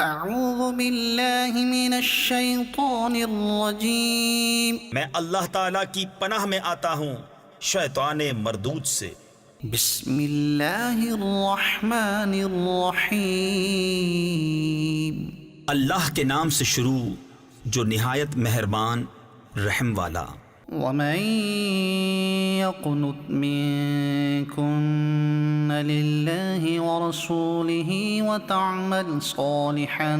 اعوذ باللہ من الشیطان الرجیم میں اللہ تعالیٰ کی پناہ میں آتا ہوں شیطان مردود سے۔ بسم اللہ الرحمن الرحیم اللہ کے نام سے شروع جو نہایت مہربان رحم والا۔ ومن يقنت منكن لله ورسوله وتعمل صالحا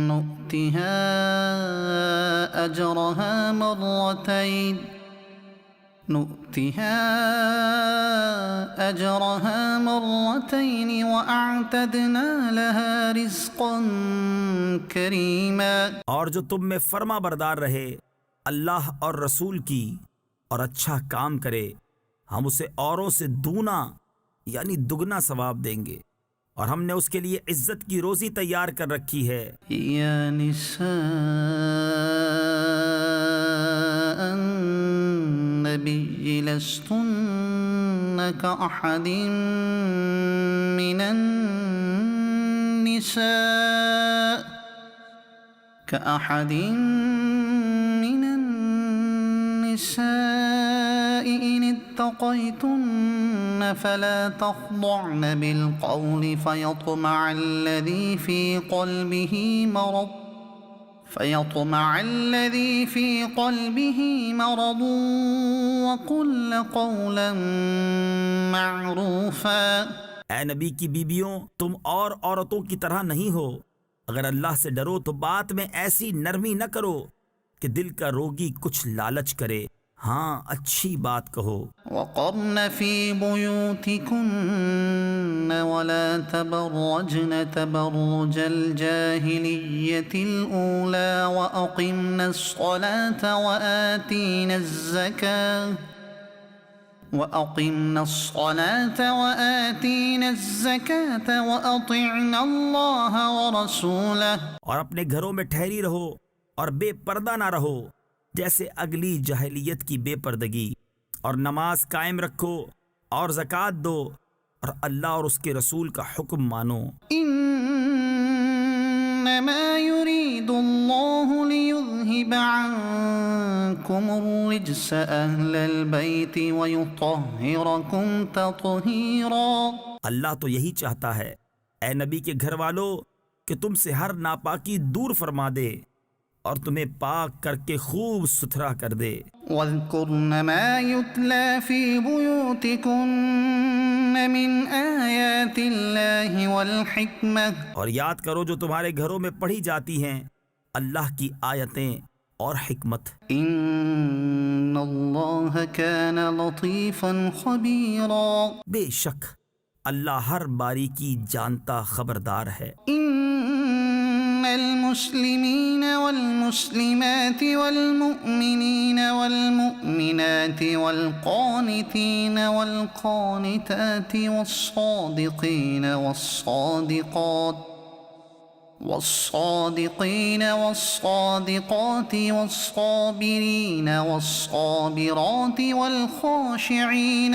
نؤتها أجرها مرتين وأعتدنا لها رزقا كريما۔ اور جو تم میں فرما بردار رہے اللہ اور رسول کی اور اچھا کام کرے ہم اسے اوروں سے دونا یعنی دگنا ثواب دیں گے، اور ہم نے اس کے لیے عزت کی روزی تیار کر رکھی ہے۔ یا نساء النبی لستن كأحد من النساء إن اتقيتن فلا تخضعن بالقول فيطمع الذي في قلبه مرض وقل قولا معروفا۔ اے نبی کی بیویوں، تم اور عورتوں کی طرح نہیں ہو، اگر اللہ سے ڈرو تو بات میں ایسی نرمی نہ کرو کہ دل کا روگی کچھ لالچ کرے، ہاں اچھی بات کہو۔ وقرن في بيوتكن ولا تبرجن تبرج الجاهلية الأولى وأقمن الصلاة وآتين الزكاة وأطعن الله ورسوله۔ اور اپنے گھروں میں ٹھہری رہو اور بے پردہ نہ رہو جیسے اگلی جاہلیت کی بے پردگی، اور نماز قائم رکھو اور زکوٰۃ دو اور اللہ اور اس کے رسول کا حکم مانو۔ انما يريد الله ليذهب عنكم الرجس اهل البيت ويطهركم تطهيرا۔ اللہ تو یہی چاہتا ہے اے نبی کے گھر والو کہ تم سے ہر ناپاکی دور فرما دے اور تمہیں پاک کر کے خوب ستھرا کر دے۔ واذكرن ما يتلى في بيوتكن من آيات الله والحكمة۔ اور یاد کرو جو تمہارے گھروں میں پڑھی جاتی ہیں اللہ کی آیتیں اور حکمت۔ ان اللہ كان لطيفا خبيرا۔ بے شک اللہ ہر باریکی جانتا خبردار ہے۔ المسلمين والمسلمات والمؤمنين والمؤمنات والقانتين والقانتات والصادقين والصادقات والصابرين والصابرات والخاشعين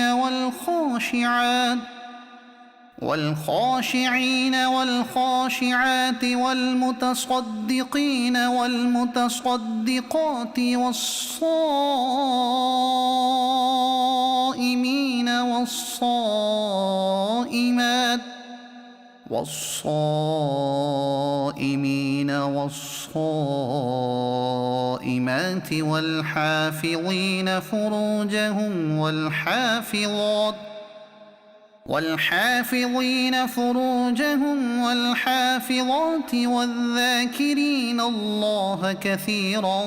والخاشعات والمتصدقين والمتصدقات والصائمين والصائمات والحافظين فروجهم والحافظات والذاكرين الله كثيرا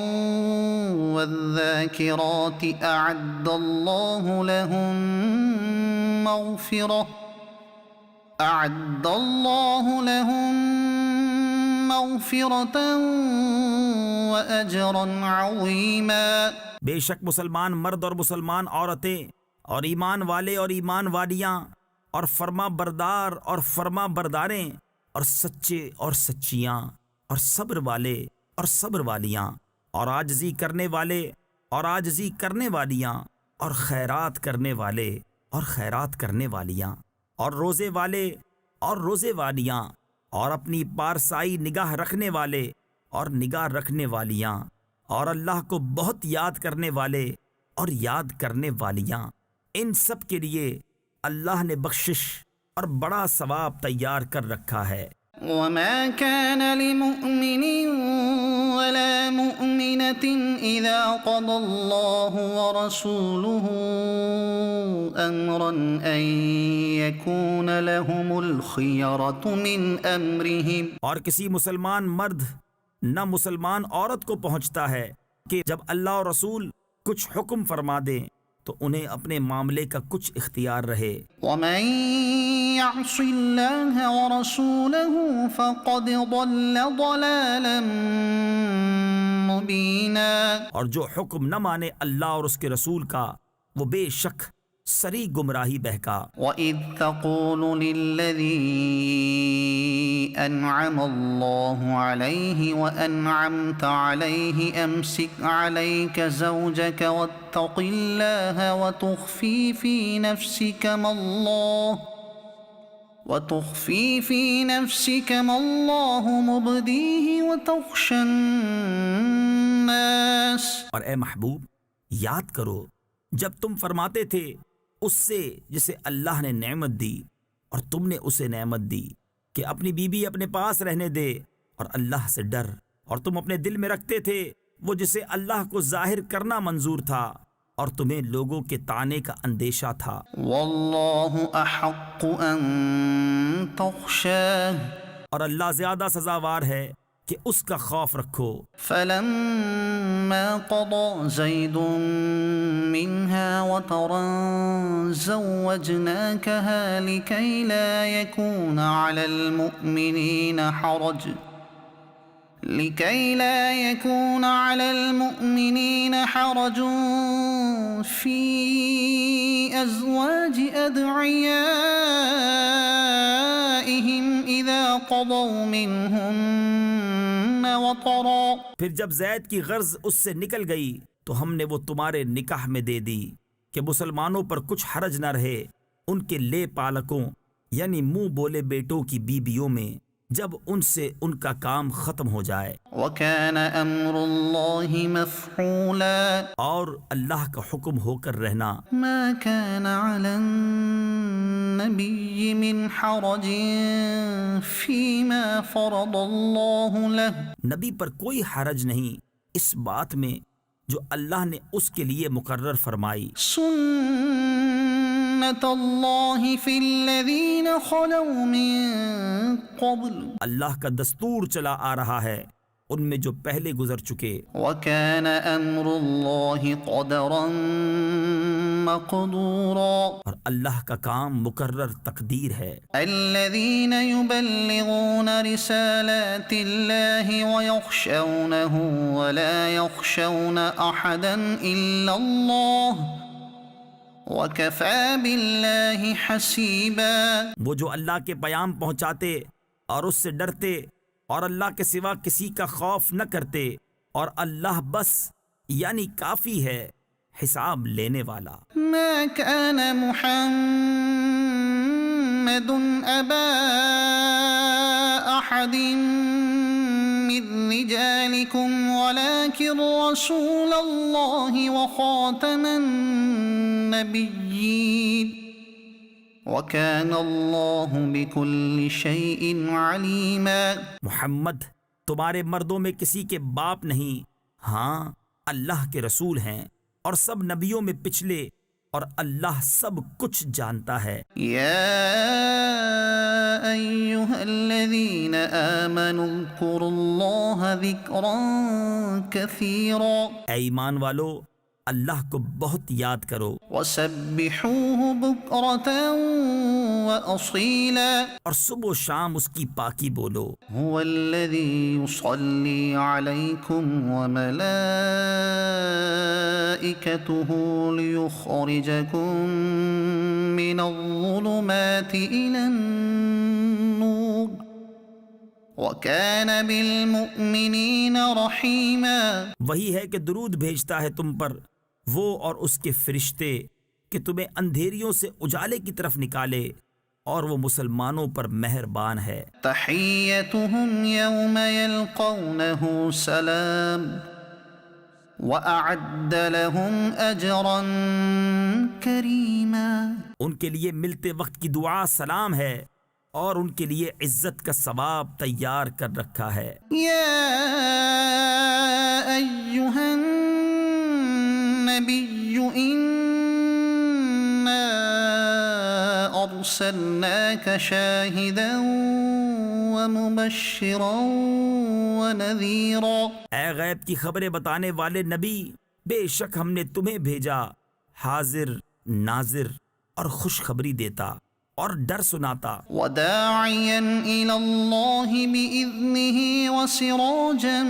والذاكرات أعد الله لهم مغفرة وأجرا عظيما۔ بے شک مسلمان مرد اور مسلمان عورتیں اور ایمان والے اور ایمان والیاں اور فرما بردار اور فرما برداریں اور سچے اور سچیاں اور صبر والے اور صبر والیاں اور عاجزی کرنے والے اور عاجزی کرنے والیاں اور خیرات کرنے والے اور خیرات کرنے والیاں اور روزے والے اور روزے والیاں اور اپنی پارسائی نگاہ رکھنے والے اور نگاہ رکھنے والیاں، اور اللہ کو بہت یاد کرنے والے اور یاد کرنے والیاں، ان سب کے لیے اللہ نے بخشش اور بڑا ثواب تیار کر رکھا ہے۔ وما كان لمؤمن ولا مؤمنة إذا قضى الله ورسوله أمرا أن يكون لهم الخيرة من أمرهم۔ اور کسی مسلمان مرد نہ مسلمان عورت کو پہنچتا ہے کہ جب اللہ اور رسول کچھ حکم فرما دیں تو انہیں اپنے معاملے کا کچھ اختیار رہے۔ ومن يعص الله ورسوله فقد ضل ضلالا مبینا۔ اور جو حکم نہ مانے اللہ اور اس کے رسول کا وہ بے شک سری گمراہی بہکا۔ وَإِذْ تَقُولُ لِلَّذِي أَنْعَمَ اللَّهُ عَلَيْهِ وَأَنْعَمْتَ عَلَيْهِ أَمْسِكْ عَلَيْكَ زَوْجَكَ وَاتَّقِ اللَّهَ وَتُخْفِي فِي نَفْسِكَ مَا اللَّهُ مُبْدِيهِ وَتَخْشَى النَّاسَ۔ اور اے محبوب یاد کرو جب تم فرماتے تھے اس سے جسے اللہ نے نعمت دی اور تم نے اسے نعمت دی کہ اپنی بیوی اپنے پاس رہنے دے، اور اللہ سے ڈر، اور تم اپنے دل میں رکھتے تھے وہ جسے اللہ کو ظاہر کرنا منظور تھا اور تمہیں لوگوں کے طعنے کا اندیشہ تھا۔ واللہ احق ان تخشاه، اور اللہ زیادہ سزاوار ہے کہ اس کا خوف رکھو۔ فلما قضى زيد منها وطرا زوجناكها لكي لا يكون على المؤمنين حرج في أزواج أدعيائهم إذا قضوا منهن وطرا۔ پھر جب زید کی غرض اس سے نکل گئی تو ہم نے وہ تمہارے نکاح میں دے دی کہ مسلمانوں پر کچھ حرج نہ رہے ان کے لے پالکوں یعنی منہ بولے بیٹوں کی بیویوں میں جب ان سے ان کا کام ختم ہو جائے۔ وَكَانَ أَمْرُ اللَّهِ مَفْعُولًا، اور اللہ کا حکم ہو کر رہنا۔ مَا كَانَ عَلَى النَّبِيِّ مِنْ حَرَجٍ فِيمَا فَرَضَ اللَّهُ لَهُ، نبی پر کوئی حرج نہیں اس بات میں جو اللہ نے اس کے لیے مقرر فرمائی۔ سُنَّةَ اللَّهِ فِي الَّذِينَ خَلَوْا مِن قَبْلُ، اللہ کا دستور چلا آ رہا ہے ان میں جو پہلے گزر چکے۔ وَكَانَ أَمْرُ اللَّهِ قَدَرًا مَقْدُورًا، اور اللہ کا کام مقرر تقدیر ہے۔ الَّذِينَ يُبَلِّغُونَ رِسَالَاتِ اللَّهِ وَيَخْشَوْنَهُ وَلَا يَخْشَوْنَ أَحَدًا إِلَّا اللَّهَ وَكَفَى بِاللَّهِ حَسِيبًا، وہ جو اللہ کے پیام پہنچاتے اور اس سے ڈرتے اور اللہ کے سوا کسی کا خوف نہ کرتے، اور اللہ بس یعنی کافی ہے حساب لینے والا۔ ما كان محمد أبا أحد من رجالكم ولكن رسول الله وخاتم النبيين وكان الله بكل شيء عليما۔ محمد تمہارے مردوں میں کسی کے باپ نہیں، ہاں اللہ کے رسول ہیں اور سب نبیوں میں پچھلے، اور اللہ سب کچھ جانتا ہے۔ يا أيها الذين آمنوا اذكروا الله ذكرا كثيرا، اے ایمان والو اللہ کو بہت یاد کرو وسبحوه بكرة وأصيلا، اور صبح و شام اس کی پاکی بولو۔ هو الذي يصلي عليكم وملائكته ليخرجكم من الظلمات إلى النور وَكَانَ بِالْمُؤْمِنِينَ رَحِيمًا، وہی ہے کہ درود بھیجتا ہے تم پر وہ اور اس کے فرشتے کہ تمہیں اندھیریوں سے اجالے کی طرف نکالے اور وہ مسلمانوں پر مہربان ہے۔ تحيتهم يوم يلقونه سلام وأعد لهم أجرا كريما۔ ان کے لیے ملتے وقت کی دعا سلام ہے، اور ان کے لیے عزت کا ثواب تیار کر رکھا ہے۔ يا أيها النبي إنا أرسلناك شاهدا ومبشرا ونذيرا۔ اے غیب کی خبریں بتانے والے نبی، بے شک ہم نے تمہیں بھیجا حاضر، ناظر اور خوشخبری دیتا اور ڈر سناتا۔ وداعيا إلى الله بإذنه وسراجا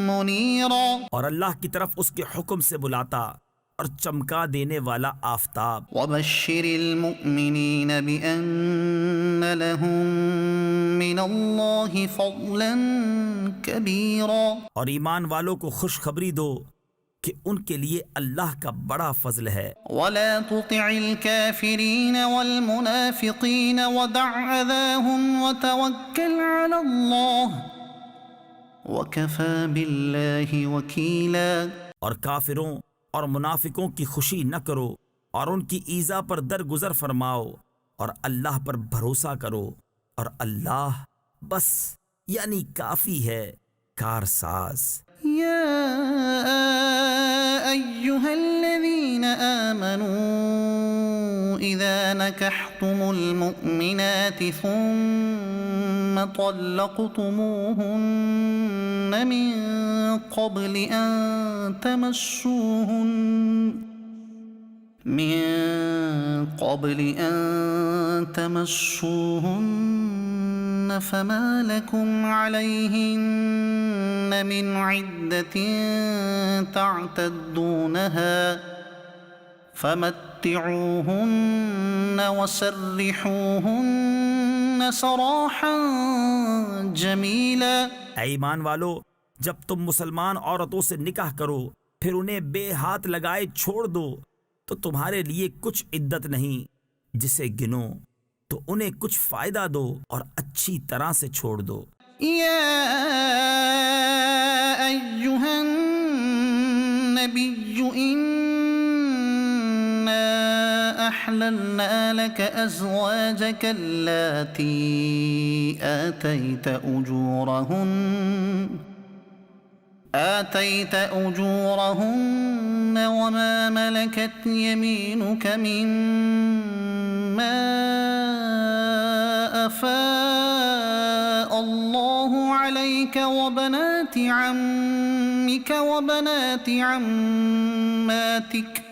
منيرا۔ اور اللہ کی طرف اس کے حکم سے بلاتا اور چمکا دینے والا آفتاب۔ وبشر المؤمنين بأن لهم من الله فضلا كبيرا۔ اور ایمان والوں کو خوشخبری دو کہ ان کے لیے اللہ کا بڑا فضل ہے۔ ولا تطع الكافرين والمنافقين ودع أذاهم وتوكل على الله وكفى بالله وكيلا۔ اور کافروں اور منافقوں کی خوشی نہ کرو، اور ان کی ایذا پر درگزر فرماؤ، اور اللہ پر بھروسہ کرو، اور اللہ بس یعنی کافی ہے کارساز۔ يا أيها الذين آمنوا إذا نكحتم المؤمنات ثم طلقتموهن من قبل أن تمسوهن فما لكم عليهن من عدة تعتدونها فمتعوهن وسرحوهن سراحا جميلا۔ اے ایمان والو، جب تم مسلمان عورتوں سے نکاح کرو پھر انہیں بے ہاتھ لگائے چھوڑ دو تو تمہارے لیے کچھ عدت نہیں جسے گنو، تو انہیں کچھ فائدہ دو اور اچھی طرح سے چھوڑ دو۔ يا أيها النبي إنا أحللنا لك أزواجك اللاتي آتيت أجورهن وما ملكت يمينك مما أفاء الله عليك وبنات عمك وبنات عماتك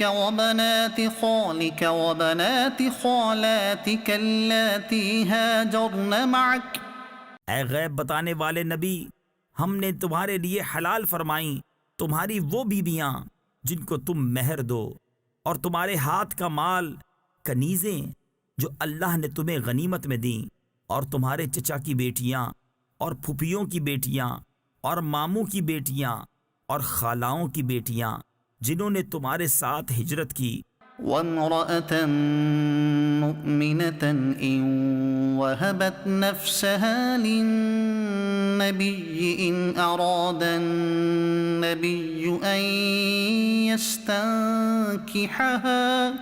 وبنات خالك وبنات خالاتك اللاتي هاجرن معك۔ اے غیب بتانے والے نبی، ہم نے تمہارے لیے حلال فرمائیں تمہاری وہ بیویاں جن کو تم مہر دو، اور تمہارے ہاتھ کا مال، کنیزیں جو اللہ نے تمہیں غنیمت میں دیں، اور تمہارے چچا کی بیٹیاں اور پھوپھیوں کی بیٹیاں اور ماموں کی بیٹیاں اور خالاؤں کی بیٹیاں جنہوں نے تمہارے ساتھ ہجرت کی۔ وامرأة مؤمنة إن وهبت نفسها للنبي إن أراد النبي أن يستنكحها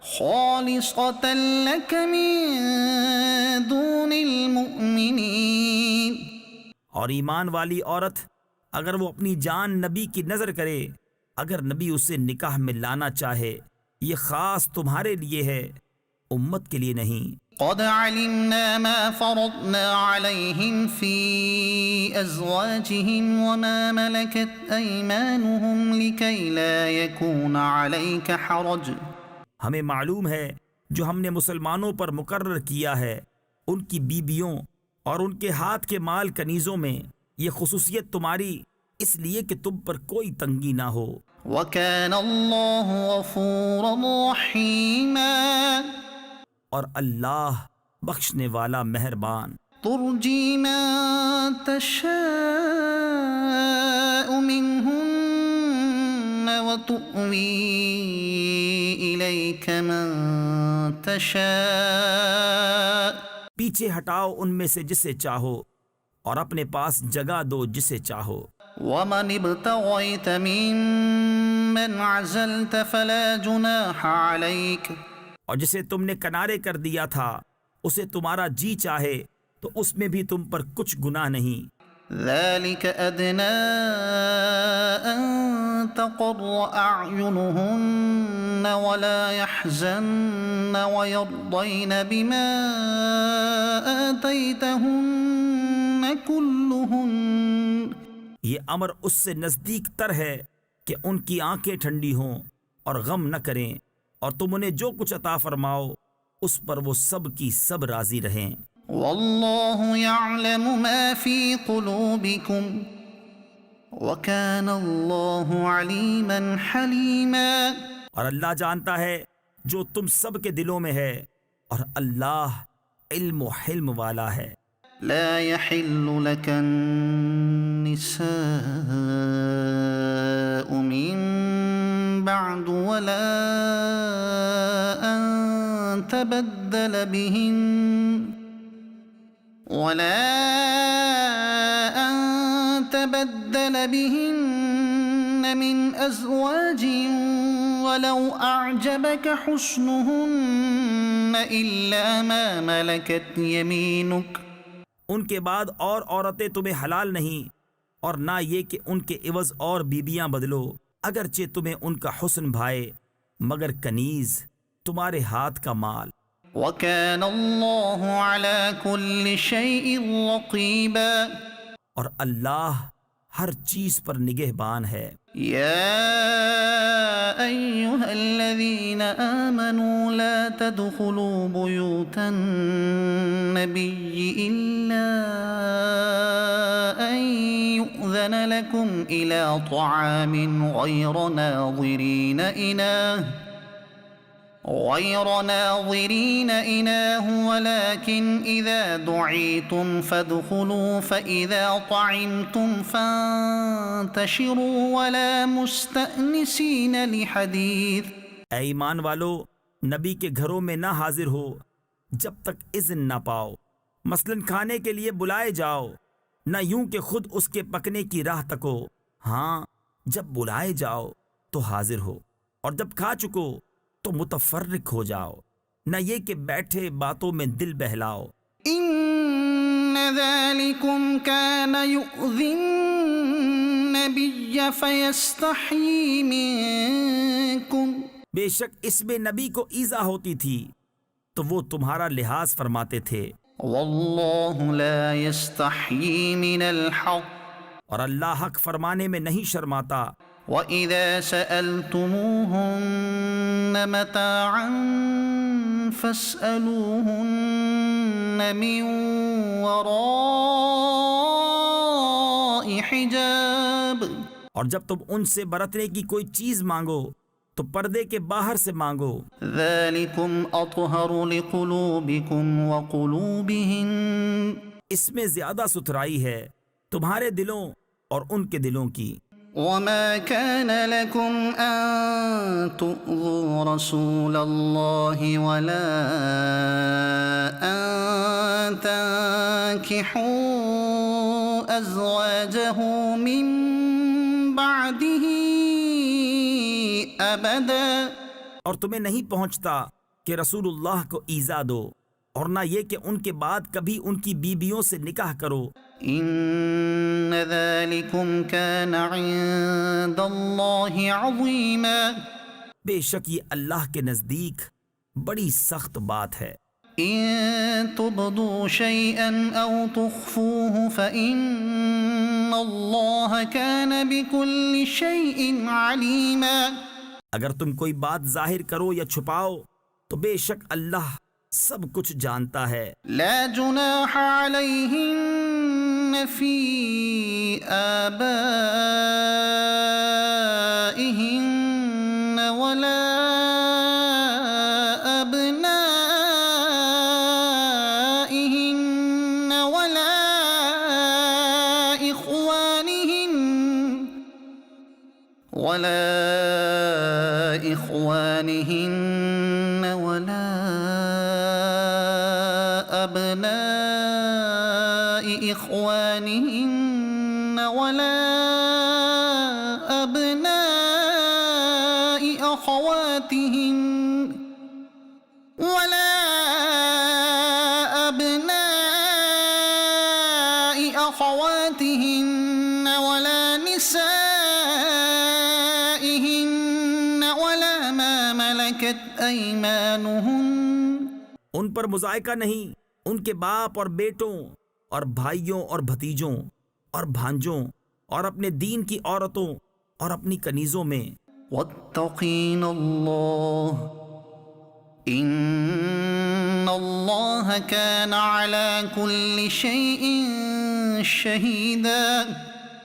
خالصة لك من دون المؤمنين۔ اور ایمان والی عورت اگر وہ اپنی جان نبی کی نظر کرے، اگر نبی اسے نکاح میں لانا چاہے، یہ خاص تمہارے لیے ہے، امت کے لیے نہیں۔ قد علمنا ما فرضنا عليهم في أزواجهم وما ملكت أيمانهم لكي لا يكون عليك حرج۔ ہمیں معلوم ہے جو ہم نے مسلمانوں پر مقرر کیا ہے ان کی بیبیوں اور ان کے ہاتھ کے مال کنیزوں میں، یہ خصوصیت تمہاری اس لیے کہ تم پر کوئی تنگی نہ ہو۔ وَكَانَ اللَّهُ غَفُورًا رَحِيمًا۔ اور اللہ بخشنے والا مہربان۔ ترجی من تشاء منهن وتؤوي إليك من تشاء پیچھے ہٹاؤ ان میں سے جسے چاہو اور اپنے پاس جگہ دو جسے چاہو. ومن ابتغيت ممن عزلت فلا جناح عليك اور جسے تم نے کنارے کر دیا تھا اسے تمہارا جی چاہے تو اس میں بھی تم پر کچھ گناہ نہیں. ذلك أدنى أن تقر أعينهن ولا يحزن ويرضين بما آتيتهن كلهن. یہ امر اس سے نزدیک تر ہے کہ ان کی آنکھیں ٹھنڈی ہوں اور غم نہ کریں اور تم انہیں جو کچھ عطا فرماؤ اس پر وہ سب کی سب راضی رہیں. والله يعلم ما في قلوبكم وكان الله عليما حليما. اور اللہ جانتا ہے جو تم سب کے دلوں میں ہے اور اللہ علم و حلم والا ہے. لا يحل لك النساء من بعد ولا أن تبدل بهن من أزواج ولو أعجبك حسنهن إلا ما ملكت يمينك. ان کے بعد اور عورتیں تمہیں حلال نہیں اور نہ یہ کہ ان کے عوض اور بیبیاں بدلو اگرچہ تمہیں ان کا حسن بھائے مگر کنیز تمہارے ہاتھ کا مال. وَكَانَ اللَّهُ عَلَى كُلِّ شَيْءٍ رَقِيبًا. اور اللہ ہر چیز پر نگہبان ہے. يَا أَيُّهَا الَّذِينَ آمَنُوا لَا تَدْخُلُوا بُيُوتَ النَّبِيِّ إِلَّا أَن يُؤْذَنَ لَكُمْ إِلَى طَعَامٍ غَيْرَ ناظرين إناه ولكن إذا دعيتم فادخلوا فإذا طعمتم فانتشروا ولا مستأنسين لحديث. اے ایمان والو نبی کے گھروں میں نہ حاضر ہو جب تک اذن نہ پاؤ، مثلاً کھانے کے لیے بلائے جاؤ نہ یوں کہ خود اس کے پکنے کی راہ تکو. ہاں جب بلائے جاؤ تو حاضر ہو اور جب کھا چکو تو متفرق ہو جاؤ، نہ یہ کہ بیٹھے باتوں میں دل بہلاؤ. إن ذلكم كان يؤذي النبي فيستحيي منكم. بے شک اس میں نبی کو ایذا ہوتی تھی تو وہ تمہارا لحاظ فرماتے تھے. والله لا يستحيي من الحق. اور اللہ حق فرمانے میں نہیں شرماتا. وَإِذَا سَأَلْتُمُوهُنَّ مَتَاعًا فَاسْأَلُوهُنَّ مِنْ وَرَاءِ حِجَابٍ. اور جب تم ان سے برتنے کی کوئی چیز مانگو تو پردے کے باہر سے مانگو. ذَلِكُمْ أَطْهَرُ لِقُلُوبِكُمْ وَقُلُوبِهِنَّ. اس میں زیادہ ستھرائی ہے تمہارے دلوں اور ان کے دلوں کی. وَمَا كَانَ لَكُمْ أَن تُؤْذُوا رَسُولَ اللَّهِ وَلَا أَن تَنكِحُوا أَزْوَاجَهُ مِن بَعْدِهِ أَبَدًا. اور تمہیں نہیں پہنچتا کہ رسول اللہ کو ایذا دو اور نہ یہ کہ ان کے بعد کبھی ان کی بیویوں سے نکاح کرو. إِنَّ ذَلِكُمْ كَانَ عِندَ اللَّهِ عَظِيمًا. بے شک یہ اللہ کے نزدیک بڑی سخت بات ہے. إِن تُبْدُوا شَيْئًا أَوْ تُخْفُوهُ فَإِنَّ اللَّهَ كَانَ بِكُلِّ شَيْءٍ عَلِيمًا. اگر تم کوئی بات ظاہر کرو یا چھپاؤ تو بے شک اللہ سب کچھ جانتا ہے. لا جناح عليهن في آبائهن ولا أبنائهن ولا إخوانهن ولا إخوانهن ولا أبناء إخوانهن ولا أبناء أخواتهن ولا أبناء أخواتهن ولا نسائهن ولا ما ملكت أيمانهن. ان پر مذائقہ نہیں ان کے باپ اور بیٹوں اور بھائیوں اور بھتیجوں اور بھانجوں اور اپنے دین کی عورتوں اور اپنی کنیزوں میں. واتقين الله إن الله كان على كل شيء شهيدا.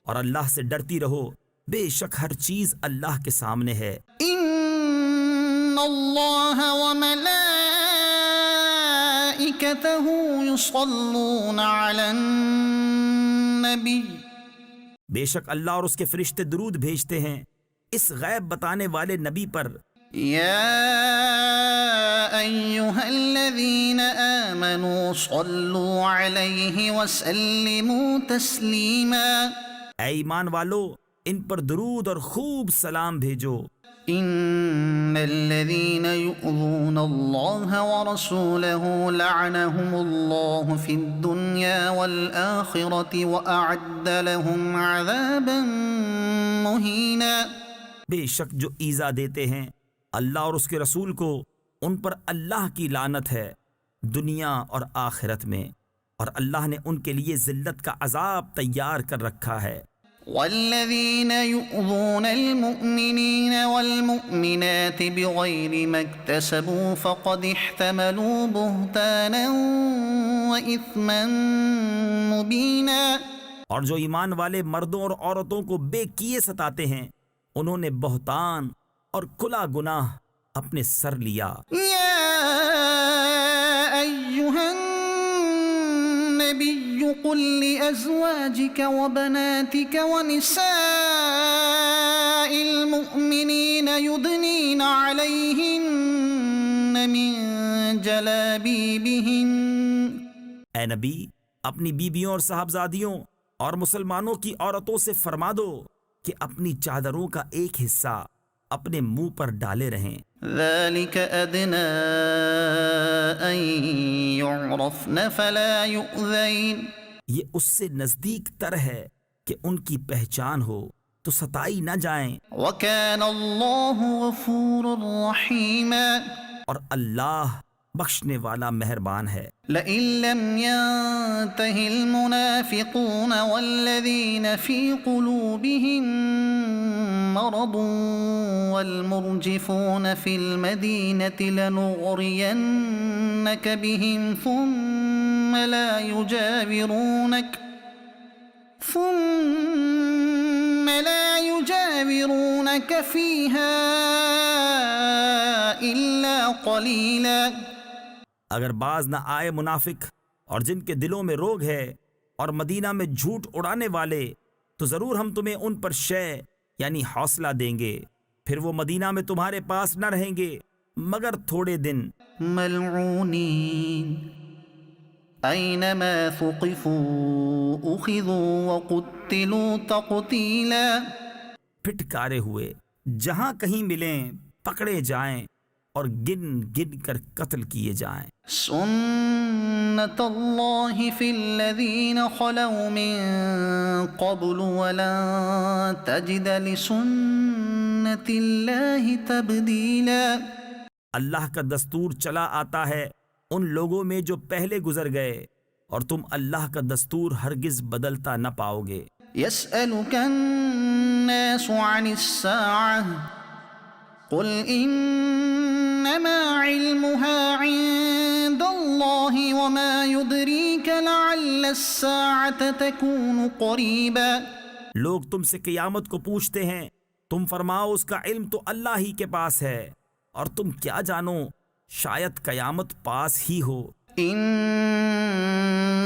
اور اللہ سے ڈرتی رہو، بے شک ہر چیز اللہ کے سامنے ہے. إن الله وملائكته يصلون على النبي. بے شک اللہ اور اس کے فرشتے درود بھیجتے ہیں اس غیب بتانے والے نبی پر. يا أيها الذين آمنوا صلوا عليه وسلموا تسليما. اے ایمان والو ان پر درود اور خوب سلام بھیجو. إن الذين يؤذون الله ورسوله لعنهم الله في الدنيا والآخرة وأعد لهم عذابا مهينا. بے شک جو ایذا دیتے ہیں اللہ اور اس کے رسول کو ان پر اللہ کی لعنت ہے دنیا اور آخرت میں، اور اللہ نے ان کے لیے ذلت کا عذاب تیار کر رکھا ہے. والذين يؤذون المؤمنين والمؤمنات بغير ما اكتسبوا فقد احتملوا بهتانا وإثما مبينا. اور جو ایمان والے مردوں اور عورتوں کو بے کیے ستاتے ہیں انہوں نے بہتان اور کھلا گناہ اپنے سر لیا. يا أيها النبي قل لأزواجك وبناتك ونساء المؤمنين يدنين عليهن من جلابيبهن. اے نبی اپنی بیویوں اور صاحبزادیوں اور مسلمانوں کی عورتوں سے فرما دو کہ اپنی چادروں کا ایک حصہ اپنے منہ پر ڈالے رہیں. ذلك أدنى أن يعرفن فلا يؤذين. یہ اس سے نزدیک تر ہے کہ ان کی پہچان ہو تو ستائی نہ جائیں. وكان الله غفورا رحيما. اور اللہ بخشنے والا مہربان ہے. لئن لم ينته المنافقون والذين في قلوبهم مرض والمرجفون في المدينة لنغرينك بهم ثم لا يجاورونك فيها إلا قليلا. اگر باز نہ آئے منافق اور جن کے دلوں میں روگ ہے اور مدینہ میں جھوٹ اڑانے والے تو ضرور ہم تمہیں ان پر شے یعنی حوصلہ دیں گے، پھر وہ مدینہ میں تمہارے پاس نہ رہیں گے مگر تھوڑے دن. ملعونین اینما ثقفوا اخذوا وقتلوا تقتیلا. پھٹکارے ہوئے جہاں کہیں ملیں پکڑے جائیں اور گن گن کر قتل کیے جائیں. سنت اللہ فی الذین خلوا من قبل ولن تجد لسنت اللہ تبدیلا. اللہ کا دستور چلا آتا ہے ان لوگوں میں جو پہلے گزر گئے اور تم اللہ کا دستور ہرگز بدلتا نہ پاؤ گے. یسألک الناس عن الساعة قل انما علمها عند الله وما يدريك لعل الساعة تكون قريبا. لوگ تم سے قیامت کو پوچھتے ہیں، تم فرماؤ اس کا علم تو اللہ ہی کے پاس ہے اور تم کیا جانو شاید قیامت پاس ہی ہو. ان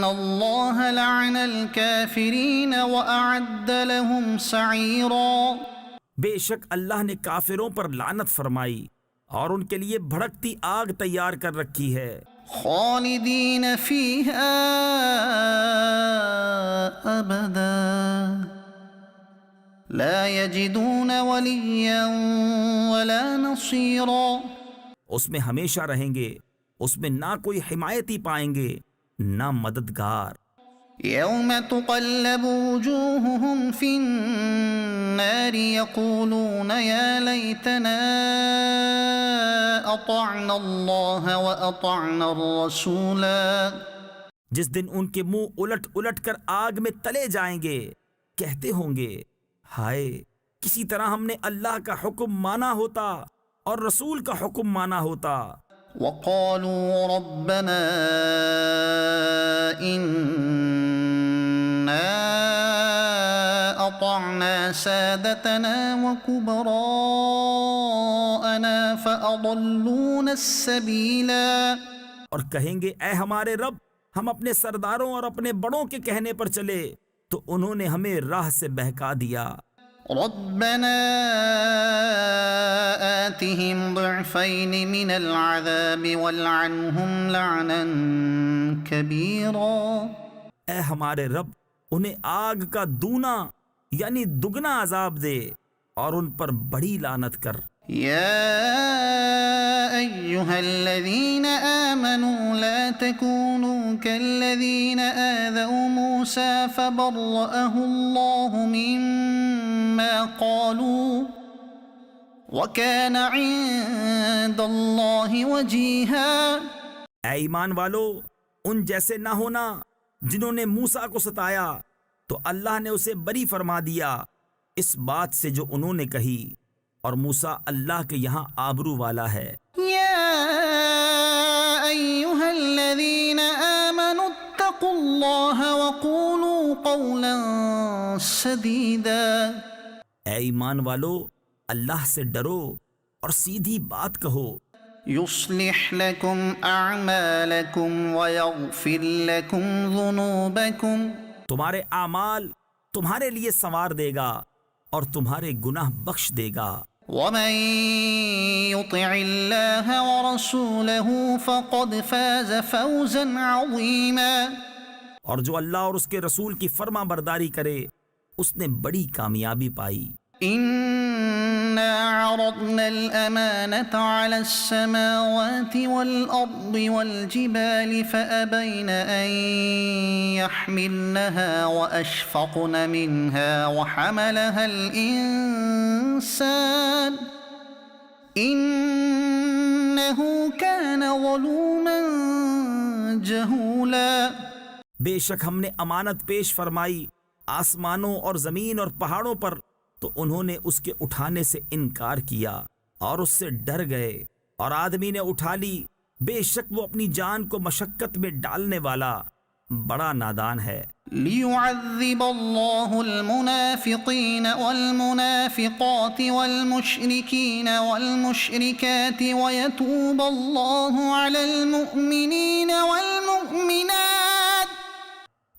اللہ لعن الكافرین واعد لهم سعیرا. بے شک اللہ نے کافروں پر لعنت فرمائی اور ان کے لیے بھڑکتی آگ تیار کر رکھی ہے، خالدین فیہا ابدا لا یجدون ولیا ولا نصیرا، اس میں ہمیشہ رہیں گے، اس میں نہ کوئی حمایتی پائیں گے نہ مددگار۔ یوم تقلب وجوہہم فی النار یقولون یا لیتنا اطعنا اللہ واطعنا الرسولا، جس دن ان کے منہ الٹ الٹ کر آگ میں تلے جائیں گے، کہتے ہوں گے ہائے کسی طرح ہم نے اللہ کا حکم مانا ہوتا اور رسول کا حکم مانا ہوتا۔ وقالوا ربنا إنا أطعنا سادتنا وكبراءنا فأضلونا السبيلا، اور کہیں گے اے ہمارے رب، ہم اپنے سرداروں اور اپنے بڑوں کے کہنے پر چلے تو انہوں نے ہمیں راہ سے بہکا دیا۔ ربنا آتهم ضعفين من العذاب والعنهم لعنا كبيرا، اے ہمارے رب انہیں آگ کا دونا یعنی دگنا عذاب دے اور ان پر بڑی لعنت کر۔ يا أيها الذين آمنوا لا تكونوا كالذين آذوا موسى فبرأه الله مما قالوا وكان عند الله وجيها، اے ایمان والو ان جیسے نہ ہونا جنہوں نے موسیٰ کو ستایا تو اللہ نے اسے بری فرما دیا اس بات سے جو انہوں نے کہی، اور موسیٰ اللہ کے یہاں آبرو والا ہے۔ يا أيها الذين آمنوا اتقوا الله وقولوا قولا سديدا، اے ایمان والو اللہ سے ڈرو اور سیدھی بات کہو۔ يصلح لكم أعمالكم ويغفر لكم ذنوبكم، تمہارے اعمال تمہارے لیے سنوار دے گا اور تمہارے گناہ بخش دے گا۔ ومن يطع الله ورسوله فقد فاز فوزا عظيما، اور جو اللہ اور اس کے رسول کی فرما برداری کرے اس نے بڑی کامیابی پائی۔ إنا عرضنا الأمانة على السماوات والأرض والجبال فأبين أن يحملنها وأشفقن منها وحملها الإنسان إنه كان ظلوما جهولا، بے شک ہم نے امانت پیش فرمائی آسمانوں اور زمین اور پہاڑوں پر تو انہوں نے اس کے اٹھانے سے انکار کیا اور اس سے ڈر گئے، اور آدمی نے اٹھا لی، بے شک وہ اپنی جان کو مشقت میں ڈالنے والا بڑا نادان ہے۔ ليعذب الله المنافقين والمنافقات والمشركين والمشركات ويتوب الله على المؤمنين والمؤمنات،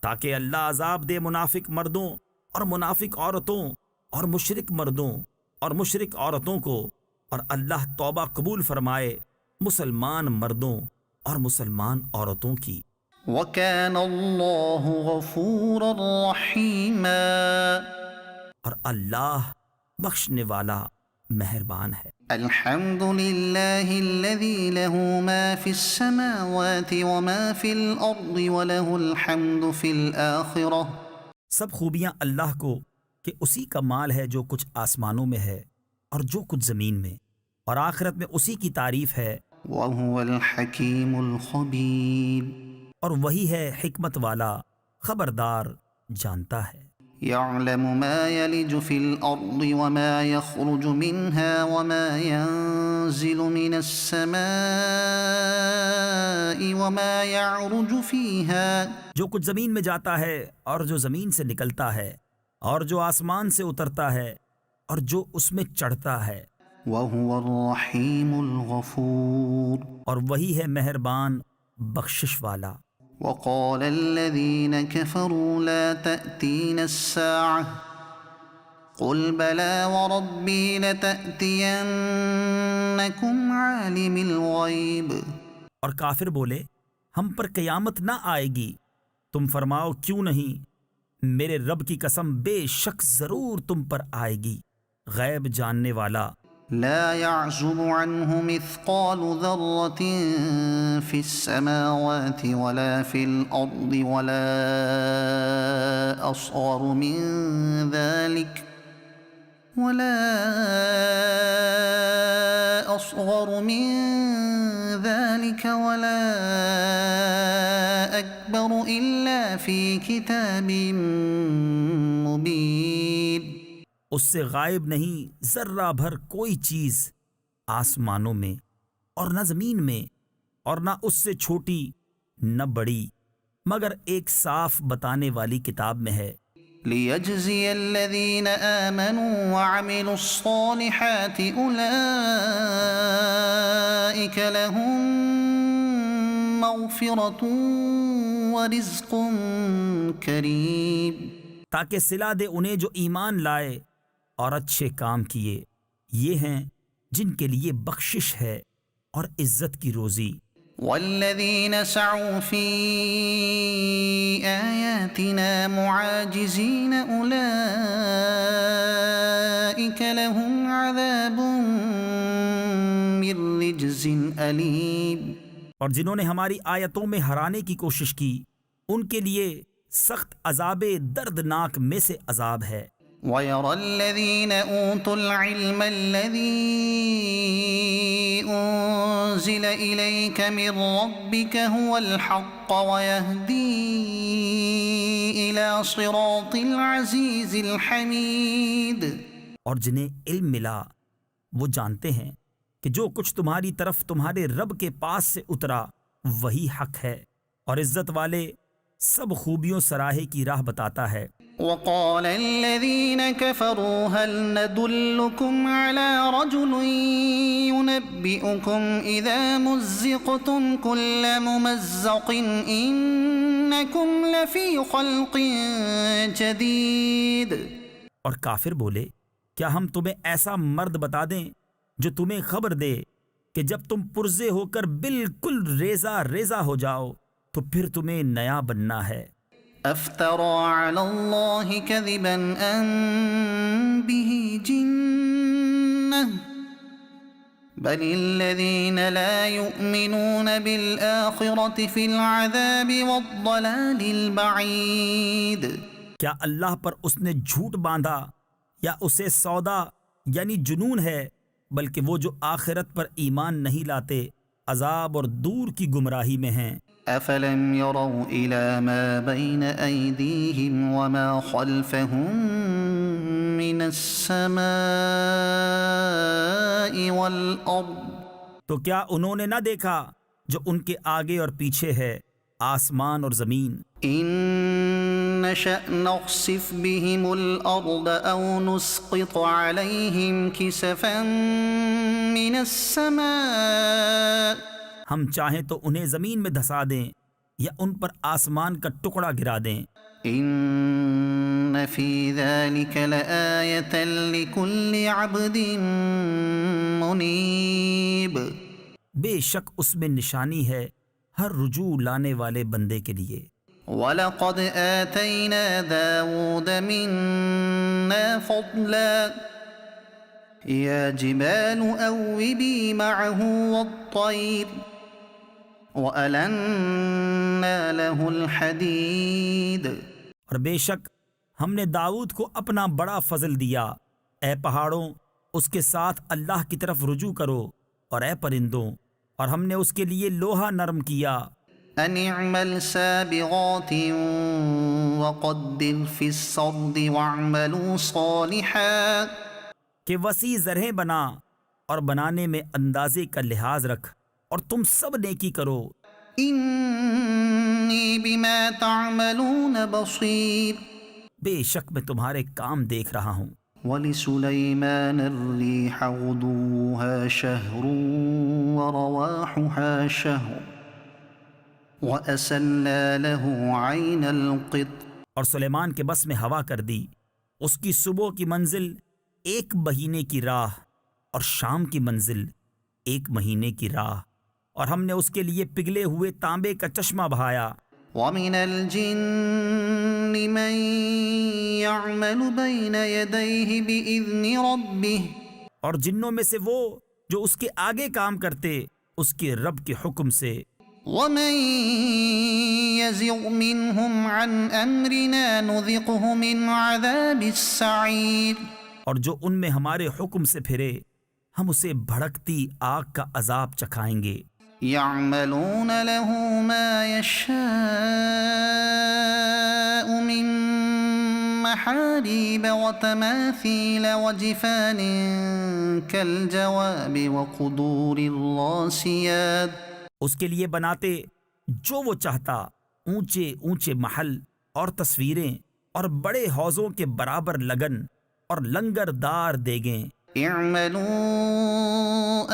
تاکہ اللہ عذاب دے منافق مردوں اور منافق عورتوں اور مشرک مردوں اور مشرک عورتوں کو، اور اللہ توبہ قبول فرمائے مسلمان مردوں اور مسلمان عورتوں کی۔ وكان الله غفورا رحيما، اور اللہ بخشنے والا مہربان ہے۔ الحمد لله الذي له ما في السماوات وما في الأرض وله الحمد في الآخرة، سب خوبیاں اللہ کو کہ اسی کا مال ہے جو کچھ آسمانوں میں ہے اور جو کچھ زمین میں، اور آخرت میں اسی کی تعریف ہے، وهو الحكيم الخبير، اور وہی ہے حکمت والا خبردار جانتا ہے۔ يعلم ما يلج في الأرض وما يخرج منها وما ينزل من السماء وما يعرج فيها، جو کچھ زمین میں جاتا ہے اور جو زمین سے نکلتا ہے اور جو آسمان سے اترتا ہے اور جو اس میں چڑھتا ہے، وهو الرحيم الغفور، اور وہی ہے مہربان بخشش والا۔ وقال الذين كفروا لا تأتينا الساعة قل بلى وربي لتأتينكم عالم الغيب اور کافر بولے ہم پر قیامت نہ آئے گی. تم فرماؤ کیوں نہیں؟ میرے رب کی قسم بے شک ضرور تم پر آئے گی غیب جاننے والا. لا يعزب عنه مثقال ذرة في السماوات ولا في الأرض ولا أصغر من ذلك ولا أكبر إلا في كتاب مبين. اس سے غائب نہیں ذرہ بھر کوئی چیز آسمانوں میں اور نہ زمین میں اور نہ اس سے چھوٹی نہ بڑی مگر ایک صاف بتانے والی کتاب میں ہے. ليجزي الذين آمنوا وعملوا الصالحات أولئك لهم مغفرة ورزق كريم. تاکہ صلہ دے انہیں جو ایمان لائے اور اچھے کام کیے، یہ ہیں جن کے لیے بخشش ہے اور عزت کی روزی. والذين سعوا في آياتنا معاجزين أولئك لهم عذاب من رجز أليم. اور جنہوں نے ہماری آیتوں میں ہرانے کی کوشش کی ان کے لیے سخت عذاب دردناک میں سے عذاب ہے. وَيَرَى الَّذِينَ أُوتُوا الْعِلْمَ الَّذِي أُنزِلَ إِلَيْكَ مِن رَّبِّكَ هُوَ الْحَقَّ وَيَهْدِي إِلَى صِرَاطِ الْعَزِيزِ الْحَمِيدِ. اور جنہیں علم ملا وہ جانتے ہیں کہ جو کچھ تمہاری طرف تمہارے رب کے پاس سے اترا وہی حق ہے اور عزت والے سب خوبیوں سراہے کی راہ بتاتا ہے. وقال الذين كفروا هل ندلكم على رجل ينبئكم إذا مزقتم كل ممزق إنكم لفي خلق جديد. اور کافر بولے کیا ہم تمہیں ایسا مرد بتا دیں جو تمہیں خبر دے کہ جب تم پرزے ہو کر بالکل ریزہ ریزہ ہو جاؤ تو پھر تمہیں نیا بننا ہے. افترى على الله كذبا أم به جنة بل الذين لا يؤمنون بالآخرة في العذاب والضلال البعيد. کیا اللہ پر اس نے جھوٹ باندھا یا اسے سودا یعنی جنون ہے، بلکہ وہ جو آخرت پر ایمان نہیں لاتے عذاب اور دور کی گمراہی میں ہیں. أفلم يروا إلى ما بين أيديهم وما خلفهم من السماء والأرض. تو کیا انہوں نے نہ دیکھا جو ان کے آگے اور پیچھے ہے آسمان اور زمین. إن نشأ نخسف بهم الأرض أو نسقط عليهم كسفا من السماء. ہم چاہیں تو انہیں زمین میں دھسا دیں یا ان پر آسمان کا ٹکڑا گرا دیں. إن في ذلك لآية لكل عبد منيب. بے شک اس میں نشانی ہے ہر رجوع لانے والے بندے کے لیے. وَلَقَدْ آتَيْنَا دَاوُودَ مِنَّا فَضْلًا يَا جِبَالُ أَوِّبِي مَعَهُ وَالطَّيْرَ وَأَلَنَّا لَهُ الْحَدِيدَ. اور بے شک ہم نے داؤد کو اپنا بڑا فضل دیا. اے پہاڑوں اس کے ساتھ اللہ کی طرف رجوع کرو، اور اے پرندوں اور ہم نے اس کے لیے لوہا نرم کیا. أَنِ اعْمَلْ سَابِغَاتٍ وَقَدِّرْ فِي السَّرْدِ وَاعْمَلُوا صَالِحًا. کہ وسیع زرہیں بنا اور بنانے میں اندازے کا لحاظ رکھ اور تم سب نیکی کرو. إِنِّي بِمَا تَعْمَلُونَ بَصِيرٌ. بے شک میں تمہارے کام دیکھ رہا ہوں. وَلِسُلَيْمَانَ الرِّيحَ غُدُوُّهَا شَهْرٌ وَرَوَاحُهَا شَهْرٌ وَأَسَلَّا لَهُ عَيْنَ الْقِطْرِ. اور سلیمان کے بس میں ہوا کر دی اس کی صبح کی منزل 1 مہینے کی راہ اور شام کی منزل 1 مہینے کی راہ، اور ہم نے اس کے لیے پگھلے ہوئے تانبے کا چشمہ بہایا۔ ومن الجن من يعمل بين يديه بإذن ربه اور جنوں میں سے وہ جو اس کے آگے کام کرتے اس کے رب کے حکم سے، ومن يزغ منهم عن أمرنا نذقه من عذاب السعير اور جو ان میں ہمارے حکم سے پھرے ہم اسے بھڑکتی آگ کا عذاب چکھائیں گے۔ يعملون له ما يشاء من محاريب وتماثيل وجفان كالجواب وقدور الراسيات، اس کے لیے بناتے جو وہ چاہتا، اونچے اونچے محل اور تصویریں اور بڑے حوضوں کے برابر لگن اور لنگر دار دیگیں۔ اعملوا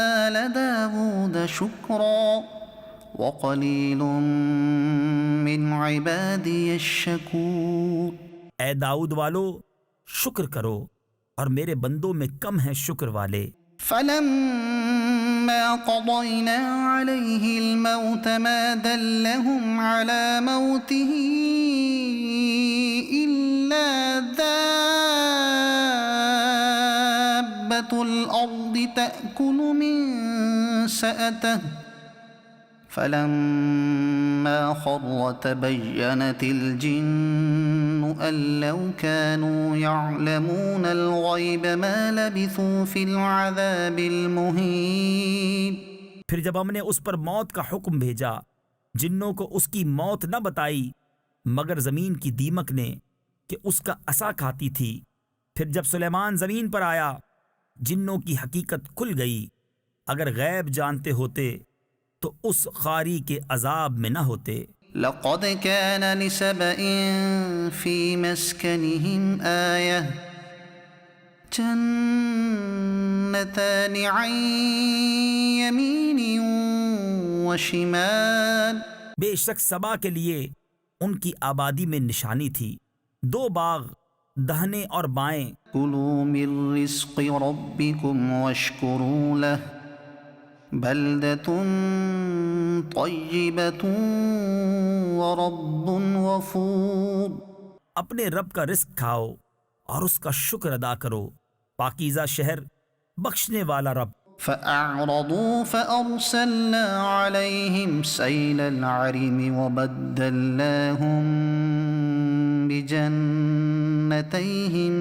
آل داود شكرا وقلیل من عبادی الشکور، اے داؤد والو شکر کرو اور میرے بندوں میں کم ہیں شکر والے۔ فلما قضينا عليه الموت ما دلهم على موته إلا دابة الأرض تأكل من سأته فلما خر تبينت الجن أن لو كانوا يعلمون الغيب ما لبثوا في العذاب المهين۔ پھر جب ہم نے اس پر موت کا حکم بھیجا، جنوں کو اس کی موت نہ بتائی مگر زمین کی دیمک نے کہ اس کا عصا کھاتی تھی۔ پھر جب سلیمان زمین پر آیا جنوں کی حقیقت کھل گئی، اگر غیب جانتے ہوتے تو اس خاری کے عذاب میں نہ ہوتے۔ لقد كان لسبإ في مسكنهم آية جنتان عن يمين وشمال، بے شک سبا کے لیے ان کی آبادی میں نشانی تھی، 2 باغ دہنے اور بائیں۔ كلوا من رزق ربكم واشكروا له بلدة طيبة ورب غفور، اپنے رب کا رزق کھاؤ اور اس کا شکر ادا کرو، پاکیزہ شہر بخشنے والا رب۔ فأعرضوا فأرسلنا عليهم سيل العرم وبدلناهم بجنتيهم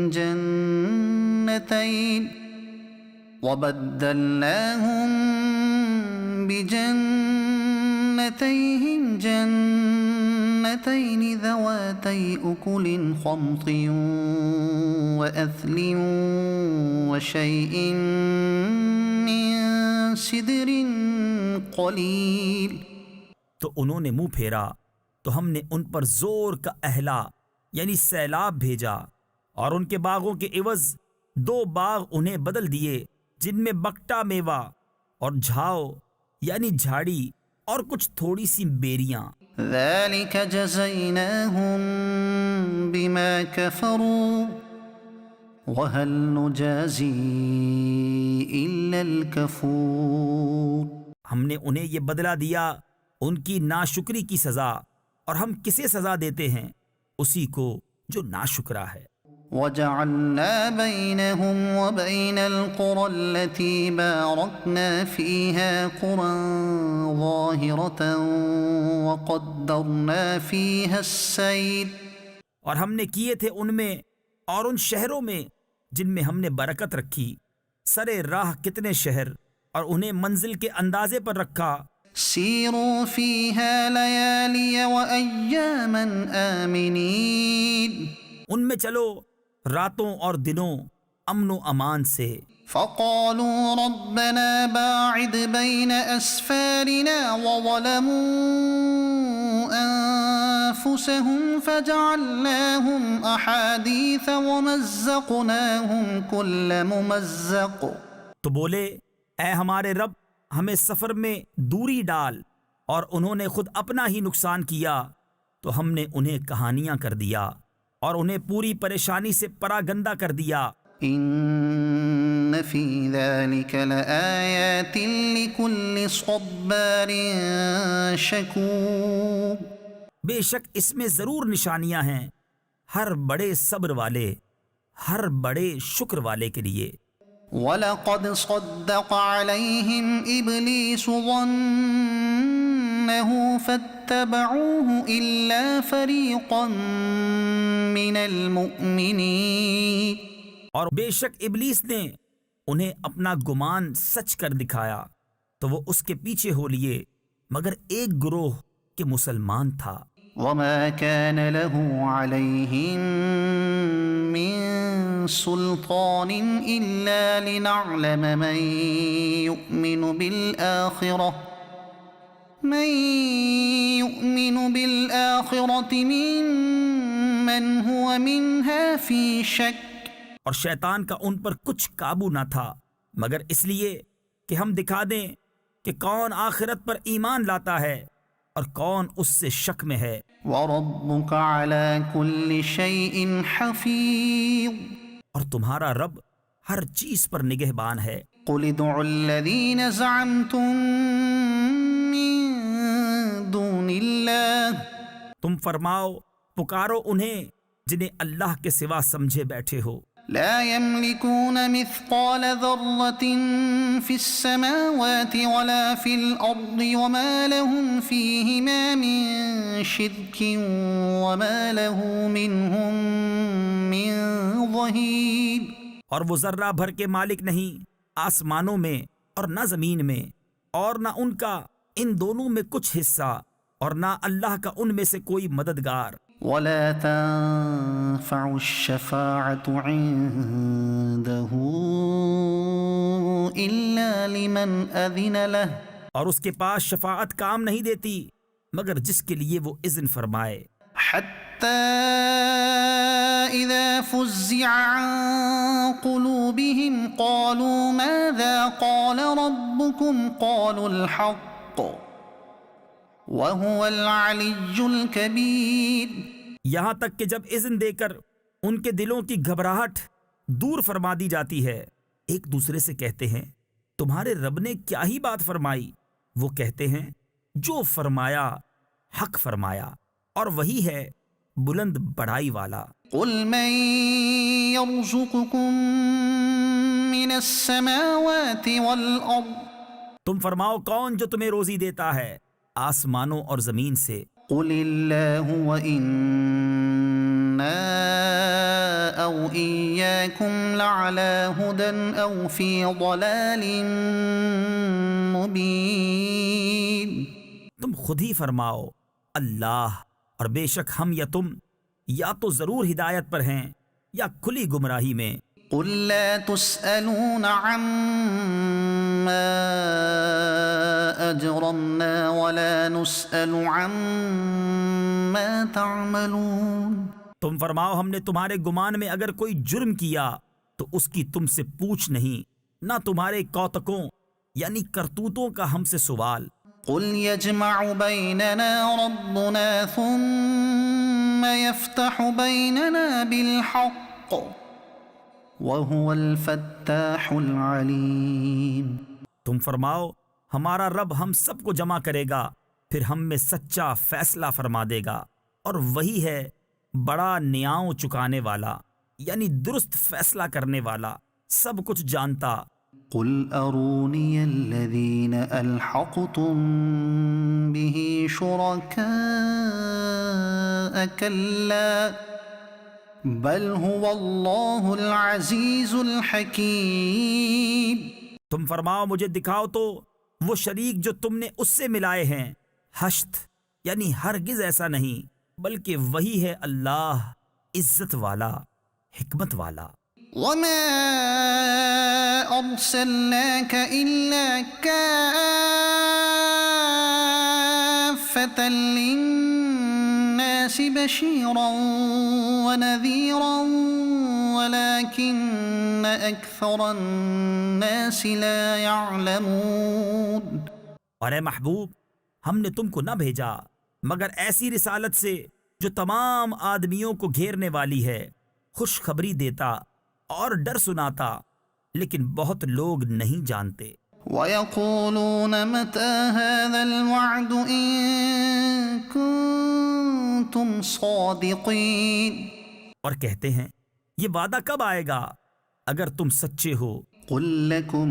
جنتين ذواتي أكل خمط وأثل وشيء من سدر قليل، تو انہوں نے منہ پھیرا تو ہم نے ان پر زور کا اہلا یعنی سیلاب بھیجا، اور ان کے باغوں کے عوض 2 باغ انہیں بدل دیے جن میں بکٹا میوہ اور جھاؤ یعنی جھاڑی اور کچھ تھوڑی سی بیریاں۔ ذلك جزيناهم بما كفروا وهل نجازي إلا الكفور، ہم نے انہیں یہ بدلہ دیا ان کی ناشکری کی سزا، اور ہم کسے سزا دیتے ہیں؟ اسی کو جو ناشکرا ہے۔ وجعلنا بينهم وبين القرى التي باركنا فيها قرى ظاهرة وقدرنا فيها السير، اور ہم نے کیے تھے ان میں اور ان شہروں میں جن میں ہم نے برکت رکھی، سرے راہ کتنے شہر، اور انہیں منزل کے اندازے پر رکھا۔ سیروا فيها ليالي وأياما آمنين، ان میں چلو راتوں اور دنوں امن و امان سے۔ فقالوا ربنا باعد بين أسفارنا وظلموا أنفسهم فجعلناهم أحاديث ومزقناهم كل ممزق، تو بولے اے ہمارے رب ہمیں سفر میں دوری ڈال، اور انہوں نے خود اپنا ہی نقصان کیا تو ہم نے انہیں کہانیاں کر دیا اور انہیں پوری پریشانی سے پراگندہ کر دیا۔ ان فی ذلک لآیات لکل صبار شکور، بے شک اس میں ضرور نشانیاں ہیں ہر بڑے صبر والے، ہر بڑے شکر والے کے لیے۔ وَلَقَدْ صَدَّقَ عَلَيْهِمْ إِبْلِيسُ ظَنَّهُ فَاتَّبَعُوهُ إِلَّا فَرِيقًا مِّنَ الْمُؤْمِنِينَ، اور بے شک ابلیس نے انہیں اپنا گمان سچ کر دکھایا تو وہ اس کے پیچھے ہو لیے، مگر ایک گروہ کے مسلمان تھا۔ وَمَا كَانَ لَهُ عَلَيْهِم مِّن سُلْطَانٍ إِلَّا لِنَعْلَمَ مَن يُؤْمِنُ بِالْآخِرَةِ مِمَّنْ هُوَ مِنْهَا فِي شَكٍّ، اور شیطان کا ان پر کچھ قابو نہ تھا مگر اس لیے کہ ہم دکھا دیں کہ کون آخرت پر ایمان لاتا ہے اور کون اس سے شک میں ہے۔ وَرَبُّكَ عَلَى كُلِّ شَيْءٍ حَفِيظٌ، اور تمہارا رب ہر چیز پر نگہبان ہے۔ قُلِ ادْعُوا الَّذِينَ زَعَمْتُم مِّن دُونِ اللَّهِ، تم فرماؤ پکارو انہیں جنہیں اللہ کے سوا سمجھے بیٹھے ہو۔ لا يملكون مثقال ذرة في السماوات ولا في الأرض وما لهم فيهما من شرك وما له منهم من ظهير، اور وہ ذرہ بھر کے مالک نہیں آسمانوں میں اور نہ زمین میں، اور نہ ان کا ان دونوں میں کچھ حصہ، اور نہ اللہ کا ان میں سے کوئی مددگار۔ ولا تنفع الشفاعة عنده إلا لمن أذن له، اور اس کے پاس شفاعت کام نہیں دیتی مگر جس کے لیے وہ اذن فرمائے۔ حتى إذا فزع عن قلوبهم قالوا ماذا قال ربكم قالوا الحق وهو العلي الكبير، یہاں تک کہ جب اذن دے کر ان کے دلوں کی گھبراہٹ دور فرما دی جاتی ہے، ایک دوسرے سے کہتے ہیں تمہارے رب نے کیا ہی بات فرمائی؟ وہ کہتے ہیں جو فرمایا حق فرمایا، اور وہی ہے بلند بڑائی والا۔ قل من يرزقكم من السماوات والأرض، تم فرماؤ کون جو تمہیں روزی دیتا ہے آسمانوں اور زمین سے؟ قل الله وإنا أو إياكم لعلى هدى أو في ضلال مبين، تم خود ہی فرماؤ اللہ، اور بے شک ہم یا تم یا تو ضرور ہدایت پر ہیں یا کھلی گمراہی میں۔ قل لا تسألون عما أجرمنا ولا نسأل عما تعملون، تم فرماؤ ہم نے تمہارے گمان میں اگر کوئی جرم کیا تو اس کی تم سے پوچھ نہیں، نہ تمہارے کوتکوں یعنی کرتوتوں کا ہم سے سوال۔ قل يجمع بيننا ربنا ثم يفتح بيننا بالحق وهو الفتاح العليم، تم فرماؤ ہمارا رب ہم سب کو جمع کرے گا پھر ہم میں سچا فیصلہ فرما دے گا، اور وہی ہے بڑا نیاؤں چکانے والا یعنی درست فیصلہ کرنے والا، سب کچھ جانتا۔ قل أروني الذين ألحقتم به شركاء كلا بل هو الله العزيز الحكيم، تم فرماؤ مجھے دکھاؤ تو وہ شریک جو تم نے اس سے ملائے ہیں، حشت یعنی ہرگز ایسا نہیں بلکہ وہی ہے اللہ عزت والا حکمت والا۔ وما أرسلناك إلا كافة للناس بشيرا ونذيرا ولكن أكثر الناس لا يعلمون، اور اے محبوب ہم نے تم کو نہ بھیجا مگر ایسی رسالت سے جو تمام آدمیوں کو گھیرنے والی ہے، خوشخبری دیتا اور ڈر سناتا، لیکن بہت لوگ نہیں جانتے۔ وَيَقُولُونَ مَتَى هَذَا الْوَعْدُ إِن كُنتُمْ صَادِقِينَ، اور کہتے ہیں یہ وعدہ کب آئے گا اگر تم سچے ہو۔ قُل لَّكُم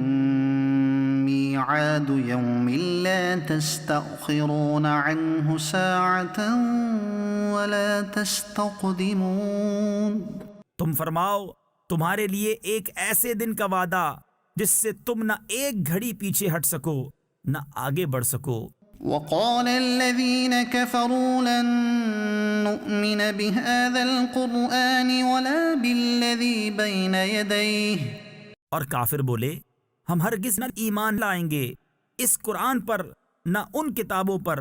مِّيعَادُ يَوْمٍ لَّا تَسْتَأْخِرُونَ عَنْهُ سَاعَةً وَلَا تَسْتَقْدِمُونَ۔ تم فرماؤ تمہارے لیے ایک ایسے دن کا وعدہ جس سے تم نہ ایک گھڑی پیچھے ہٹ سکو نہ آگے بڑھ سکو۔ وقال الذين كفروا لن نؤمن بهذا القرآن ولا بالذي بين يديه، اور کافر بولے ہم ہرگز نہ ایمان لائیں گے اس قرآن پر نہ ان کتابوں پر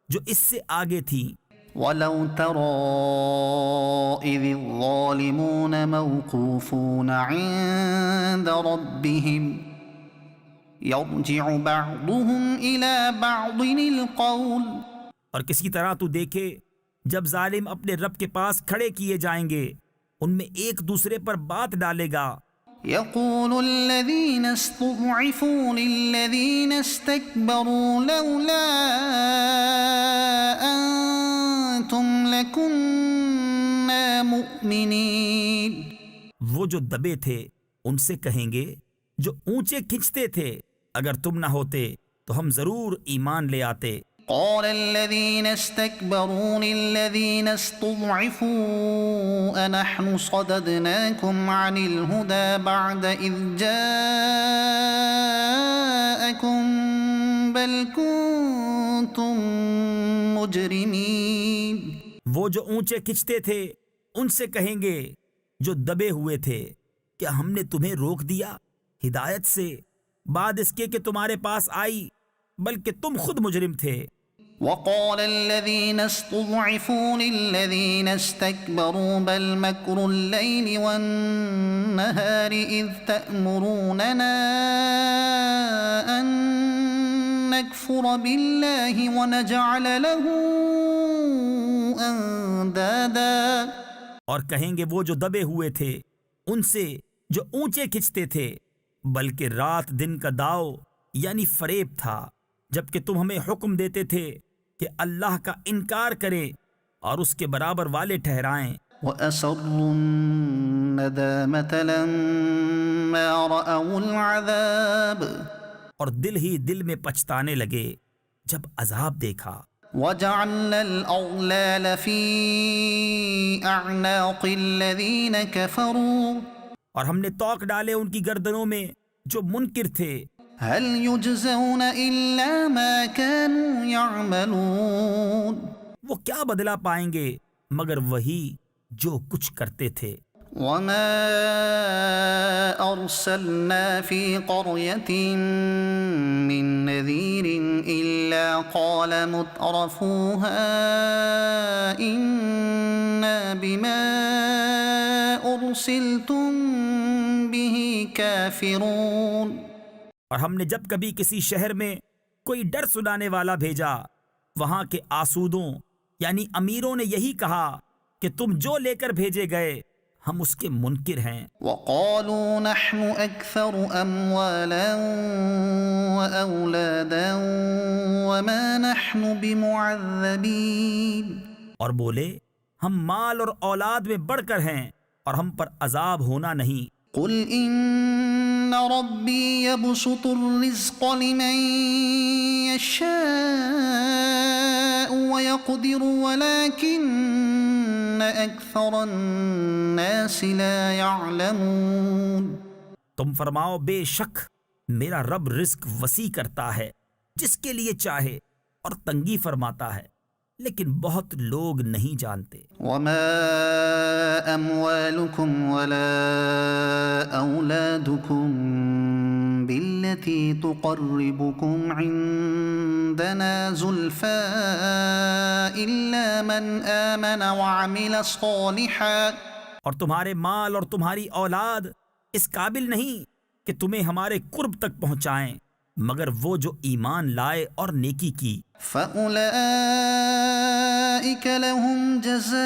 جو اس سے آگے تھیں۔ ولو ترى إذ الظالمون موقوفون عند ربهم يرجع بعضهم إلى بعض القول، اور کسی طرح تو دیکھے جب ظالم اپنے رب کے پاس کھڑے کیے جائیں گے ان میں ایک دوسرے پر بات ڈالے گا۔ يقول الذين استضعفوا للذين استكبروا لولا أنتم لكنا مؤمنين، وہ جو دبے تھے ان سے کہیں گے جو اونچے کھنچتے تھے اگر تم نہ ہوتے تو ہم ضرور ایمان لے آتے۔ قال الذين استكبروا للذين استضعفوا أنحن صددناكم عن الهدى بعد إذ جاءكم بل كنتم مجرمين۔ وہ جو اونچے کھنچتے تھے ان سے کہیں گے جو دبے ہوئے تھے کیا ہم نے تمہیں روک دیا ہدایت سے بعد اس کے کہ تمہارے پاس آئی، بلکہ تم خود مجرم تھے۔ وقال الذين استضعفوا للذين استكبروا بل مكر الليل والنهار إذ تأمروننا أن نكفر بالله ونجعل له أندادا، اور کہیں گے وہ جو دبے ہوئے تھے ان سے جو اونچے کھنچتے تھے بلکہ رات دن کا داؤ یعنی فریب تھا، جبکہ تم ہمیں حکم دیتے تھے کہ اللہ کا انکار کریں اور اس کے برابر والے ٹھہرائیں۔ وَأَسَرُّوا النَّدَامَةَ لَمَّا رَأَوُا الْعَذَابَ، اور دل ہی دل میں پچھتانے لگے جب عذاب دیکھا۔ وَجَعَلْنَا الْأَغْلَالَ فِي أَعْنَاقِ الَّذِينَ كَفَرُوا، اور ہم نے توق ڈالے ان کی گردنوں میں جو منکر تھے۔ هل يجزون إلا ما كانوا يعملون، وہ کیا بدلہ پائیں گے مگر وہی جو کچھ کرتے تھے۔ وما أرسلنا في قرية من نذير إلا قال مترفوها إنا بما أرسلتم به كافرون، اور ہم نے جب کبھی کسی شہر میں کوئی ڈر سنانے والا بھیجا وہاں کے آسودوں یعنی امیروں نے یہی کہا کہ تم جو لے کر بھیجے گئے ہم اس کے منکر ہیں۔ وقالوا نحن أكثر أموالا وأولادا وما نحن بمعذبين، اور بولے ہم مال اور اولاد میں بڑھ کر ہیں اور ہم پر عذاب ہونا نہیں۔ قل إن ربي يبسط الرزق لمن يشاء ويقدر ولكن أكثر الناس لا يعلمون، تم فرماؤ بے شک میرا رب رزق وسیع کرتا ہے جس کے لیے چاہے اور تنگی فرماتا ہے، لیکن بہت لوگ نہیں جانتے۔ وما أموالكم ولا أولادكم بالتي تقربكم عندنا زلفى إلا من آمن وعمل صالحا، اور تمہارے مال اور تمہاری اولاد اس قابل نہیں کہ تمہیں ہمارے قرب تک پہنچائیں مگر وہ جو ایمان لائے اور نیکی کی۔ فأولئك لهم جزاء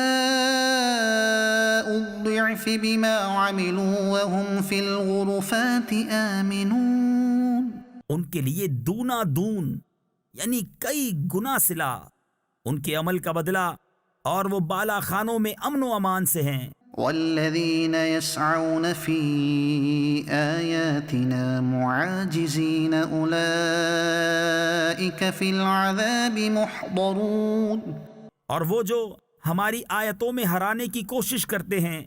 الضعف بما عملوا وهم في الغرفات آمنون. ان کے لیے دونا دون یعنی کئی گنا صلہ ان کے عمل کا بدلہ، اور وہ بالا خانوں میں امن و امان سے ہیں. والذين يسعون في آياتنا معاجزين أولئك في العذاب محضرون. اور وہ جو ہماری آیتوں میں ہرانے کی کوشش کرتے ہیں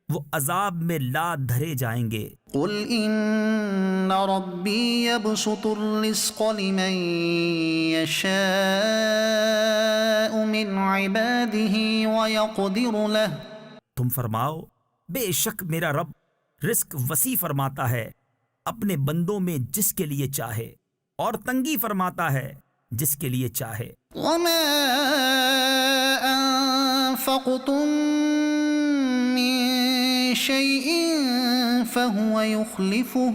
وہ عذاب میں لاد دھرے جائیں گے. قل إن ربي يبسط الرزق لمن يشاء من عباده ويقدر له. تم فرماؤ بے شک میرا رب رزق وسیع فرماتا ہے اپنے بندوں میں جس کے لیے چاہے، اور تنگی فرماتا ہے جس کے لیے چاہے. وما أنفقتم من شيء فهو يخلفه.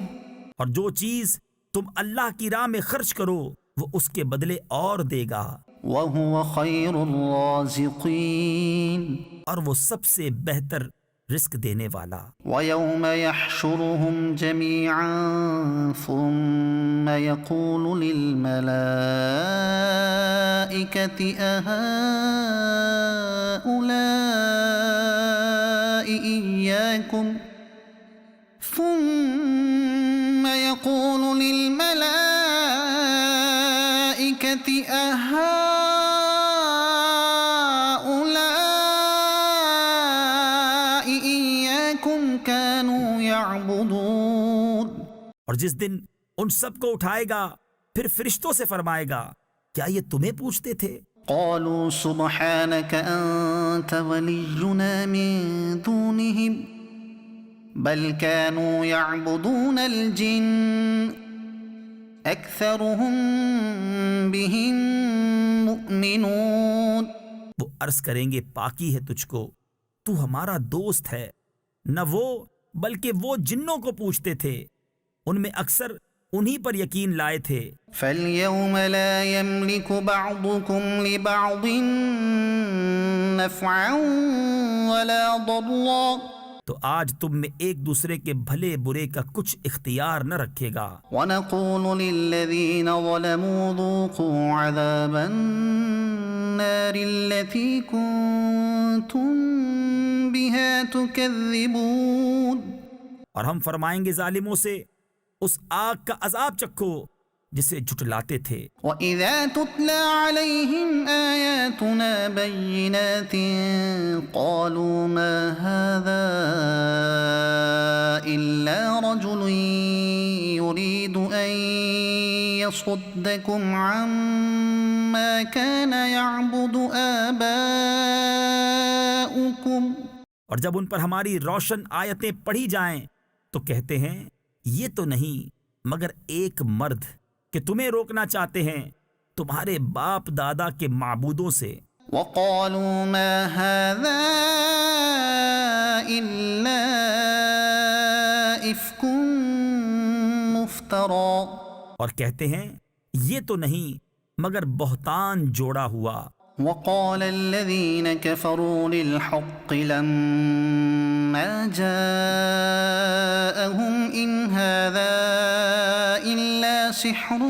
اور جو چیز تم اللہ کی راہ میں خرچ کرو وہ اس کے بدلے اور دے گا، وهو خير الرازقين. اور وہ سب سے بہتر رزق دینے والا. ويوم يحشرهم جميعا ثم يقول للملائكة أهؤلاء إياكم ثم يقول للملائكة أهؤلاء إياكم كانوا يعبدون. اور جس دن ان سب کو اٹھائے گا پھر فرشتوں سے فرمائے گا کیا یہ تمہیں پوچھتے تھے؟ قالوا سبحانك أنت ولينا من دونهم بل كانوا يعبدون الجن أكثرهم بهم مؤمنون. وہ عرض کریں گے پاکی ہے تجھ کو، تو ہمارا دوست ہے. نہ وہ بلکہ وہ جنوں کو پوچھتے تھے، ان میں اکثر انہی پر یقین لائے تھے. فاليوم لا يملك بعضكم لبعض نفعا ولا ضرا. تو آج تم میں ایک دوسرے کے بھلے برے کا کچھ اختیار نہ رکھے گا. ونقول للذين ظلموا ذوقوا عذاب النار التي كنتم بها تكذبون. اور ہم فرمائیں گے ظالموں سے اس آگ کا عذاب چکھو جسے جھٹلاتے تھے. وَإِذَا تُتْلَى عَلَيْهِمْ آيَاتُنَا بَيِّنَاتٍ قَالُوا مَا هَذَا إِلَّا رَجُلٌ يُرِيدُ أَن يَصُدَّكُمْ عَمَّا كَانَ يَعْبُدُ آبَاؤُكُمْ. اور جب ان پر ہماری روشن آیتیں پڑھی جائیں تو کہتے ہیں یہ تو نہیں مگر ایک مرد کہ تمہیں روکنا چاہتے ہیں تمہارے باپ دادا کے معبودوں سے. وَقَالُوا مَا هَذَا إِلَّا إِفْكٌ مُفْتَرًى. اور کہتے ہیں یہ تو نہیں مگر بہتان جوڑا ہوا. وقال الذين كفروا للحق لما جاءهم إن هذا إلا سحر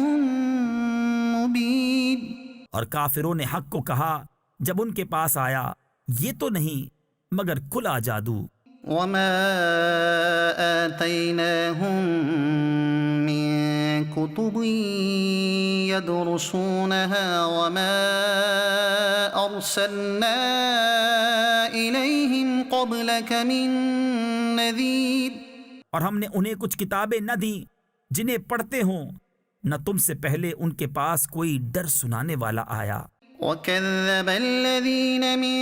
مبين. اور کافروں نے حق کو کہا جب ان کے پاس آیا یہ تو نہیں مگر کھلا جادو. وما آتيناهم من كتب يدرسونها وما أرسلنا إليهم قبلك من نذير. اور ہم نے انہیں کچھ کتابیں نہ دیں جنہیں پڑھتے ہوں، نہ تم سے پہلے ان کے پاس کوئی ڈر سنانے والا آیا. وكذب الذين من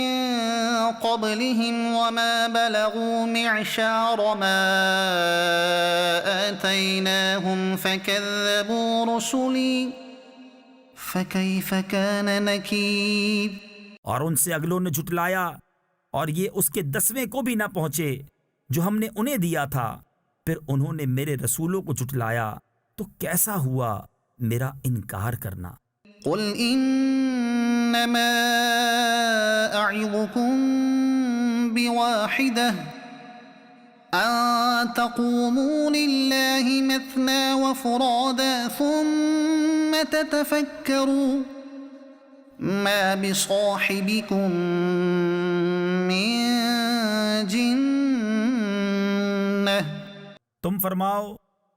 قبلهم وما بلغوا معشار ما آتيناهم فكذبوا رسلي فكيف كان نكير. اور ان سے اگلوں نے جھٹلایا اور یہ اس کے 10ویں کو بھی نہ پہنچے جو ہم نے انہیں دیا تھا، پھر انہوں نے میرے رسولوں کو جھٹلایا تو کیسا ہوا میرا انکار کرنا. قل انما اعظكم بواحدة ان تقوموا لله مثنى وفرادا ثم تتفكروا ما بصاحبكم من جنة. تم فرماؤ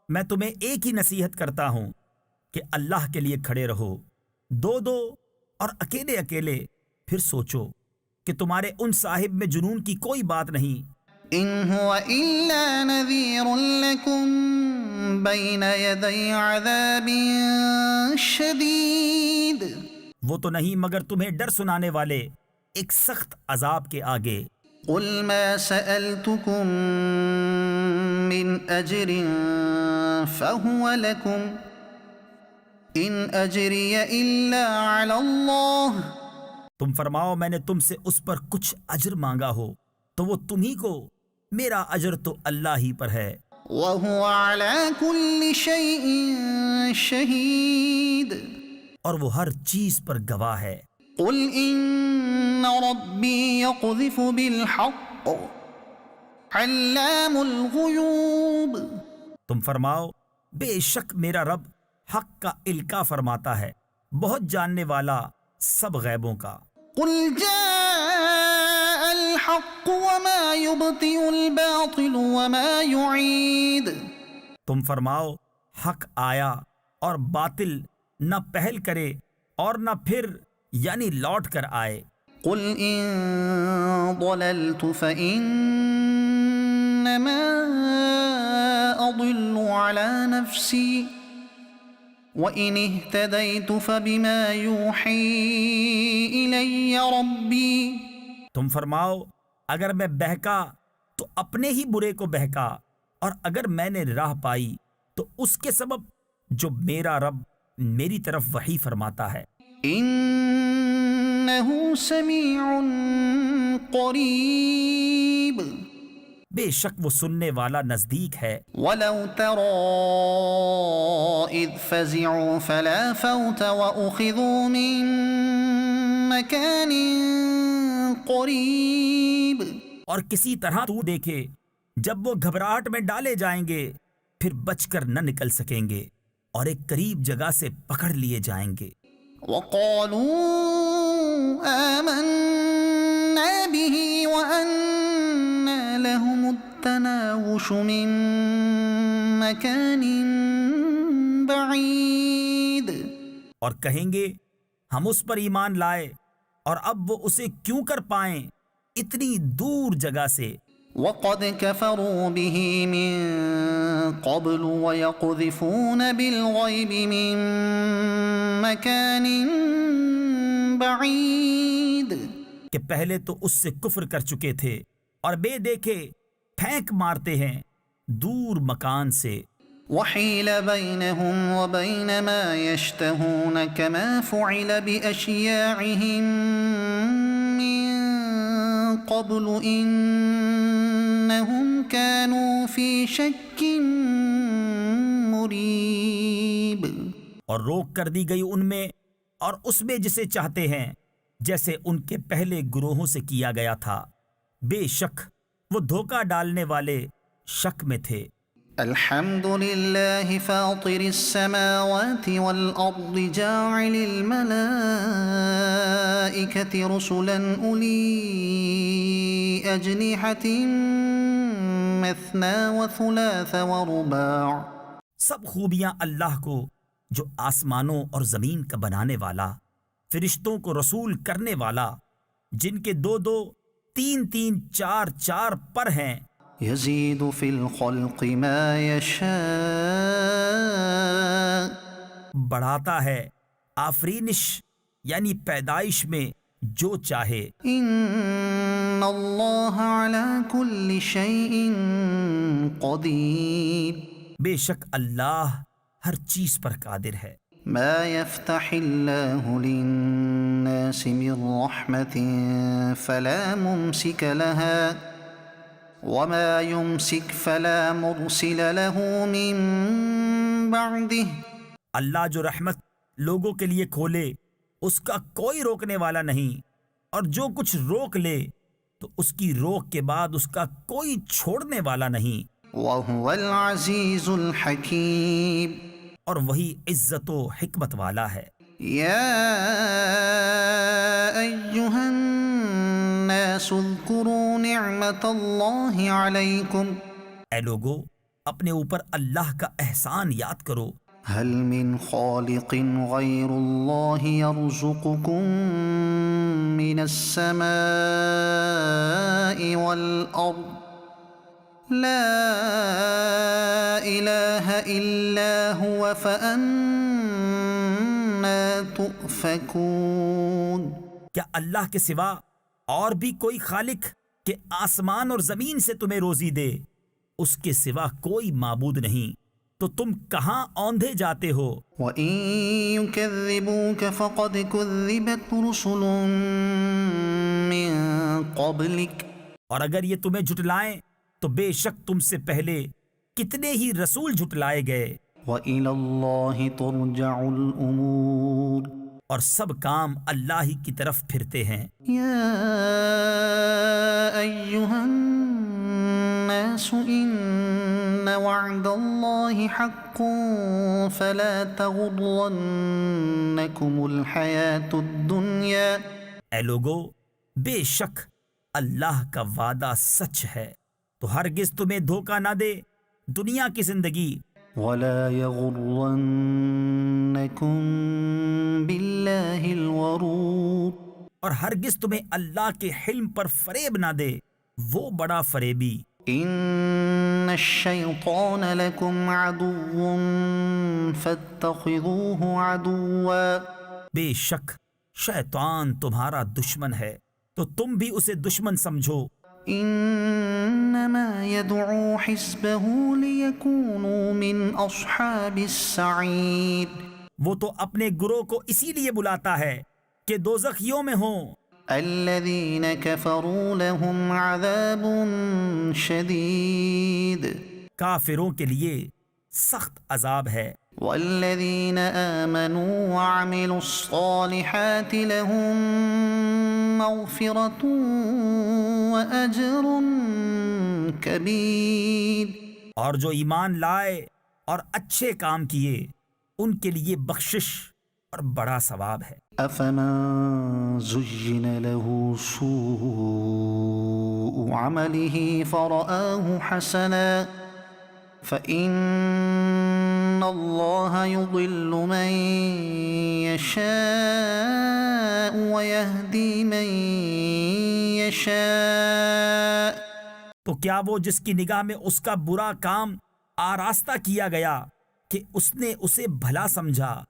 میں تمہیں ایک ہی نصیحت کرتا ہوں کہ اللہ کے لیے کھڑے رہو دو دو اور اکیلے اکیلے، پھر سوچو کہ تمہارے ان صاحب میں جنون کی کوئی بات نہیں. ان هو الا نذیر لکم بین یدی عذاب شدید. وہ تو نہیں مگر تمہیں ڈر سنانے والے ایک سخت عذاب کے آگے. قل ما سألتكم من اجر فهو لكم ان اجری الا علی اللہ. تم فرماؤ میں نے تم سے اس پر کچھ اجر مانگا ہو تو وہ تمہیں کو، میرا اجر تو اللہ ہی پر ہے. وهو على كل شيء شهید. اور وہ ہر چیز پر گواہ ہے. قل ان ربی یقذف بالحق علام الغیوب. تم فرماؤ بے شک میرا رب حق کا القاء فرماتا ہے، بہت جاننے والا سب غیبوں کا. قل جاء الحق وما يبطئ الباطل وما يعيد. تم فرماؤ حق آیا اور باطل نہ پہل کرے اور نہ پھر یعنی لوٹ کر آئے. قل ان ضللت فانما اضل على نفسي وان اهتديت فبما يوحي الي ربي. تم فرماؤ اگر میں بہکا تو اپنے ہی برے کو بہکا، اور اگر میں نے راہ پائی تو اس کے سبب جو میرا رب میری طرف وحی فرماتا ہے. انه سمیع قریب. بے شک وہ سننے والا نزدیک ہے. ولو ترى اذ فزعوا فلا فوت واخذوا من مكان قریب. اور کسی طرح تو دیکھے جب وہ گھبراہٹ میں ڈالے جائیں گے پھر بچ کر نہ نکل سکیں گے اور ایک قریب جگہ سے پکڑ لیے جائیں گے. وقالوا آمنا به وأنا لهم التناوش من مكان بعيد. اور کہیں گے ہم اس پر ایمان لائے اور اب وہ اسے کیوں کر پائیں اتنی دور جگہ سے. وقد كفروا به من قبل ويقذفون بالغيب من مكان بعيد. کہ پہلے تو اس سے کفر کر چکے تھے اور بے دیکھے پھینک مارتے ہیں دور مکان سے. وحيل بينهم وبين ما يشتهون كما فعل بأشياعهم من قبل إنهم كانوا في شك مريب. اور روک کر دی گئی ان میں اور اس میں جسے چاہتے ہیں جیسے ان کے پہلے گروہوں سے کیا گیا تھا. بے شک وہ دھوکہ ڈالنے والے شک میں تھے. الحمد لله فاطر السماوات والأرض جاعل الملائكة رسلا أولي أجنحة مثنى وثلاث ورباع. سب خوبیاں اللہ کو جو آسمانوں اور زمین کا بنانے والا، فرشتوں کو رسول کرنے والا، جن کے دو دو تین تین چار چار پر ہیں. يزيد في الخلق ما يشاء. بڑھاتا ہے آفرینش یعنی پیدائش میں جو چاہے. ان اللہ على كل شيء قدیر. بے شک اللہ ہر چیز پر قادر ہے. ما يفتح الله للناس من رحمة فلا ممسك لها وما يمسك فلا مرسل له من بعده. اللہ جو رحمت لوگوں کے لیے کھولے اس کا کوئی روکنے والا نہیں، اور جو کچھ روک لے تو اس کی روک کے بعد اس کا کوئی چھوڑنے والا نہیں، وَهُوَ الْعَزِيزُ الْحَكِيمُ۔ اور وہی عزت و حکمت والا ہے۔ يا أيها الناس اذكروا نعمة الله عليكم اے لوگو، اپنے اوپر اللہ کا احسان یاد کرو۔ هل من خالق غير الله يرزقكم من السماء والأرض لا إله إلا هو فأنا تؤفكون۔ کیا اللہ کے سوا اور بھی کوئی خالق کہ آسمان اور زمین سے تمہیں روزی دے؟ اس کے سوا کوئی معبود نہیں، تو تم کہاں اوندھے جاتے ہو؟ وَإِن يُكَذِّبُوكَ فَقَدْ كُذِّبَتْ رُسُلٌ مِّن قَبْلِكَ۔ اور اگر یہ تمہیں جھٹلائیں تو بے شک تم سے پہلے کتنے ہی رسول جھٹلائے گئے۔ وَإِلَى اللَّهِ تُرْجَعُ الْأُمُورُ۔ اور سب کام اللہ ہی کی طرف پھرتے ہیں۔ يا أيها الناس إن وعد الله حق فلا تغرنكم الحياة الدنيا۔ اے لوگو، بے شک اللہ کا وعدہ سچ ہے، تو ہرگز تمہیں دھوکہ نہ دے دنیا کی زندگی، ولا يغرنكم بالله الغرور۔ اور ہرگز تمہیں اللہ کے حلم پر فریب نہ دے وہ بڑا فریبی۔ ان الشیطان لکم عدو فاتخذوه عدوا۔ بے شک شیطان تمہارا دشمن ہے، تو تم بھی اسے دشمن سمجھو۔ انما يدعو حزبه ليكونوا من اصحاب السعیر۔ وہ تو اپنے گروہ کو اسی لیے بلاتا ہے کہ دوزخیوں میں ہوں۔ الذين كفروا لهم عذاب شدید۔ کافروں کے لیے سخت عذاب ہے، والذين آمنوا وعملوا الصالحات لهم مغفرة وأجر كبير۔ اور جو ایمان لائے اور اچھے کام کیے ان کے لیے بخشش اور بڑا ثواب ہے۔ أفمن زين له سوء عمله فرآه حسنا فإن الله يضل من يشاء ويهدي من يشاء۔ تو کیا وہ جس کی نگاہ میں اس کا برا کام آراستہ کیا گیا کہ اس نے اسے بھلا سمجھا،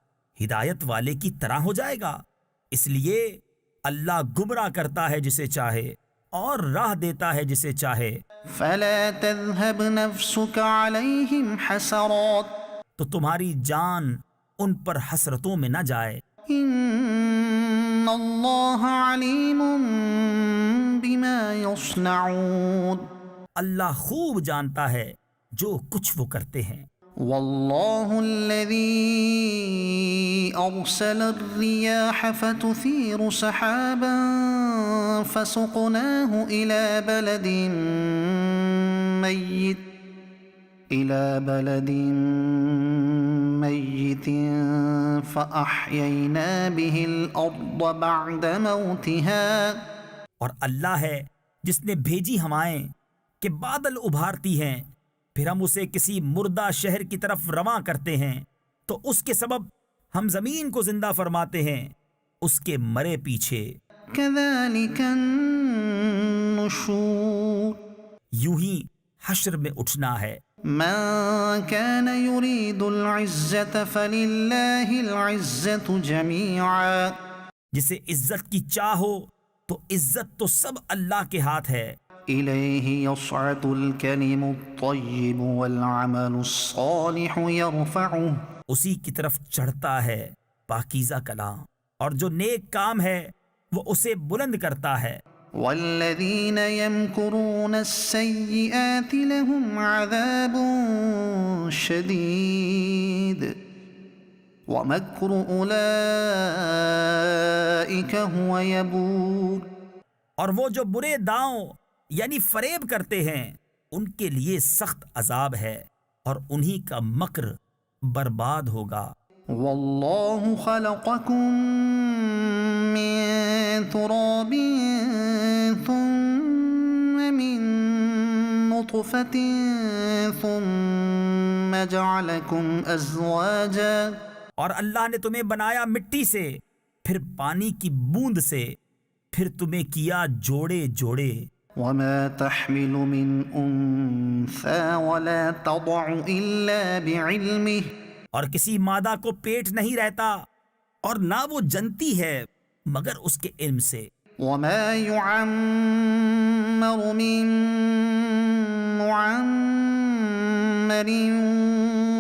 ہدایت والے کی طرح ہو جائے گا؟ اس لیے اللہ گمراہ کرتا ہے جسے چاہے اور راہ دیتا ہے جسے چاہے۔ فلا تذهب نفسك عليهم حسرات۔ تو تمہاری جان ان پر حسرتوں میں نہ جائے، ان اللہ علیم بما يصنعون۔ اللہ خوب جانتا ہے جو کچھ وہ کرتے ہیں۔ واللہ الذی ارسل الرياح فتثير سحابا فسقناه الى بلد ميت فأحيينا به الأرض بعد موتها۔ اور اللہ ہے جس نے بھیجی ہوائیں کہ بادل ابھارتی ہیں، پھر ہم اسے کسی مردہ شہر کی طرف رواں کرتے ہیں، تو اس کے سبب ہم زمین کو زندہ فرماتے ہیں اس کے مرے پیچھے۔ كذلك النشور۔ یوں ہی حشر میں اٹھنا ہے۔ من كان يريد العزة فلله العزة جميعا۔ جسے عزت کی چاہ ہو تو عزت تو سب اللہ کے ہاتھ ہے۔ إليه يصعد الكلم الطيب والعمل الصالح يرفعه۔ اسی کی طرف چڑھتا ہے پاکیزہ کلام، اور جو نیک کام ہے وہ اسے بلند کرتا ہے۔ والذين يمكرون السيئات لهم عذاب شديد ومكر أولئك هو يبور اور وہ جو برے داؤں یعنی فریب کرتے ہیں ان کے لیے سخت عذاب ہے اور انہی کا مکر برباد ہوگا. والله خلقكم من تراب ثم من نطفة ثم جعلكم أزواجا اور اللہ نے تمہیں بنایا مٹی سے، پھر پانی کی بوند سے، پھر تمہیں کیا جوڑے جوڑے. وما تحمل من أنثى ولا تضع إلا بعلمه اور کسی مادہ کو پیٹ نہیں رہتا اور نہ وہ جنتی ہے مگر اس کے علم سے. وما يعمر من معمر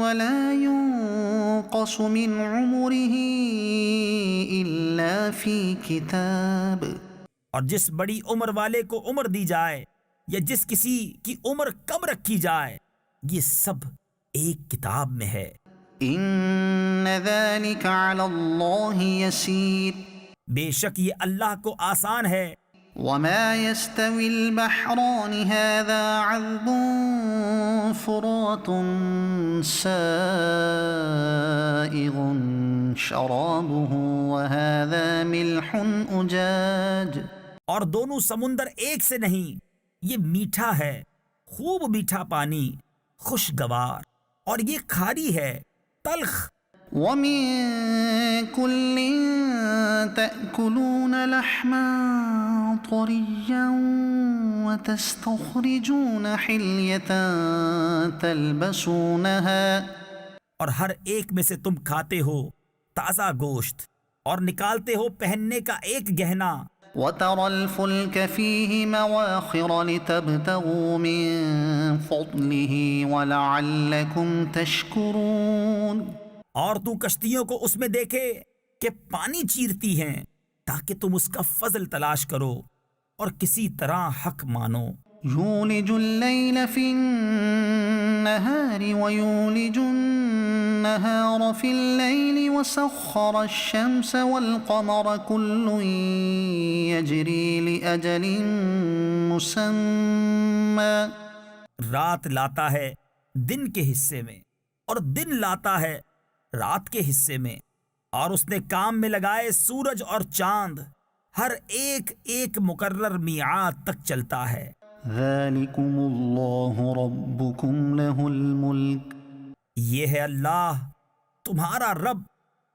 ولا ينقص من عمره إلا في كتاب اور جس بڑی عمر والے کو عمر دی جائے یا جس کسی کی عمر کم رکھی جائے یہ سب ایک کتاب میں ہے. إن ذلك على الله يسير بے شک یہ اللہ کو آسان ہے. وما يستوي البحران هذا عذب فرات سائغ شرابه وهذا ملح أجاج اور دونوں سمندر ایک سے نہیں، یہ میٹھا ہے، خوب میٹھا پانی، خوشگوار، اور یہ کھاری ہے، تلخ. ومن كل تأكلون لحما طريا وتستخرجون حلية تلبسونها اور ہر ایک میں سے تم کھاتے ہو تازہ گوشت اور نکالتے ہو پہننے کا ایک گہنا. وترى الفلك فيه مواخر لتبتغوا من فضله ولعلكم تشكرون اور تو کشتیوں کو اس میں دیکھے کہ پانی چیرتی ہیں تاکہ تم اس کا فضل تلاش کرو اور کسی طرح حق مانو. يولج الليل في النهار ويولج النهار في الليل وسخر الشمس والقمر كل يجري لأجل مسمى رات لاتا ہے دن کے حصے میں اور دن لاتا ہے رات کے حصے میں، اور اس نے کام میں لگائے سورج اور چاند، ہر ایک ایک مقرر میعاد تک چلتا ہے. ذلكم الله ربكم له الملك یہ ہے اللہ تمہارا رب،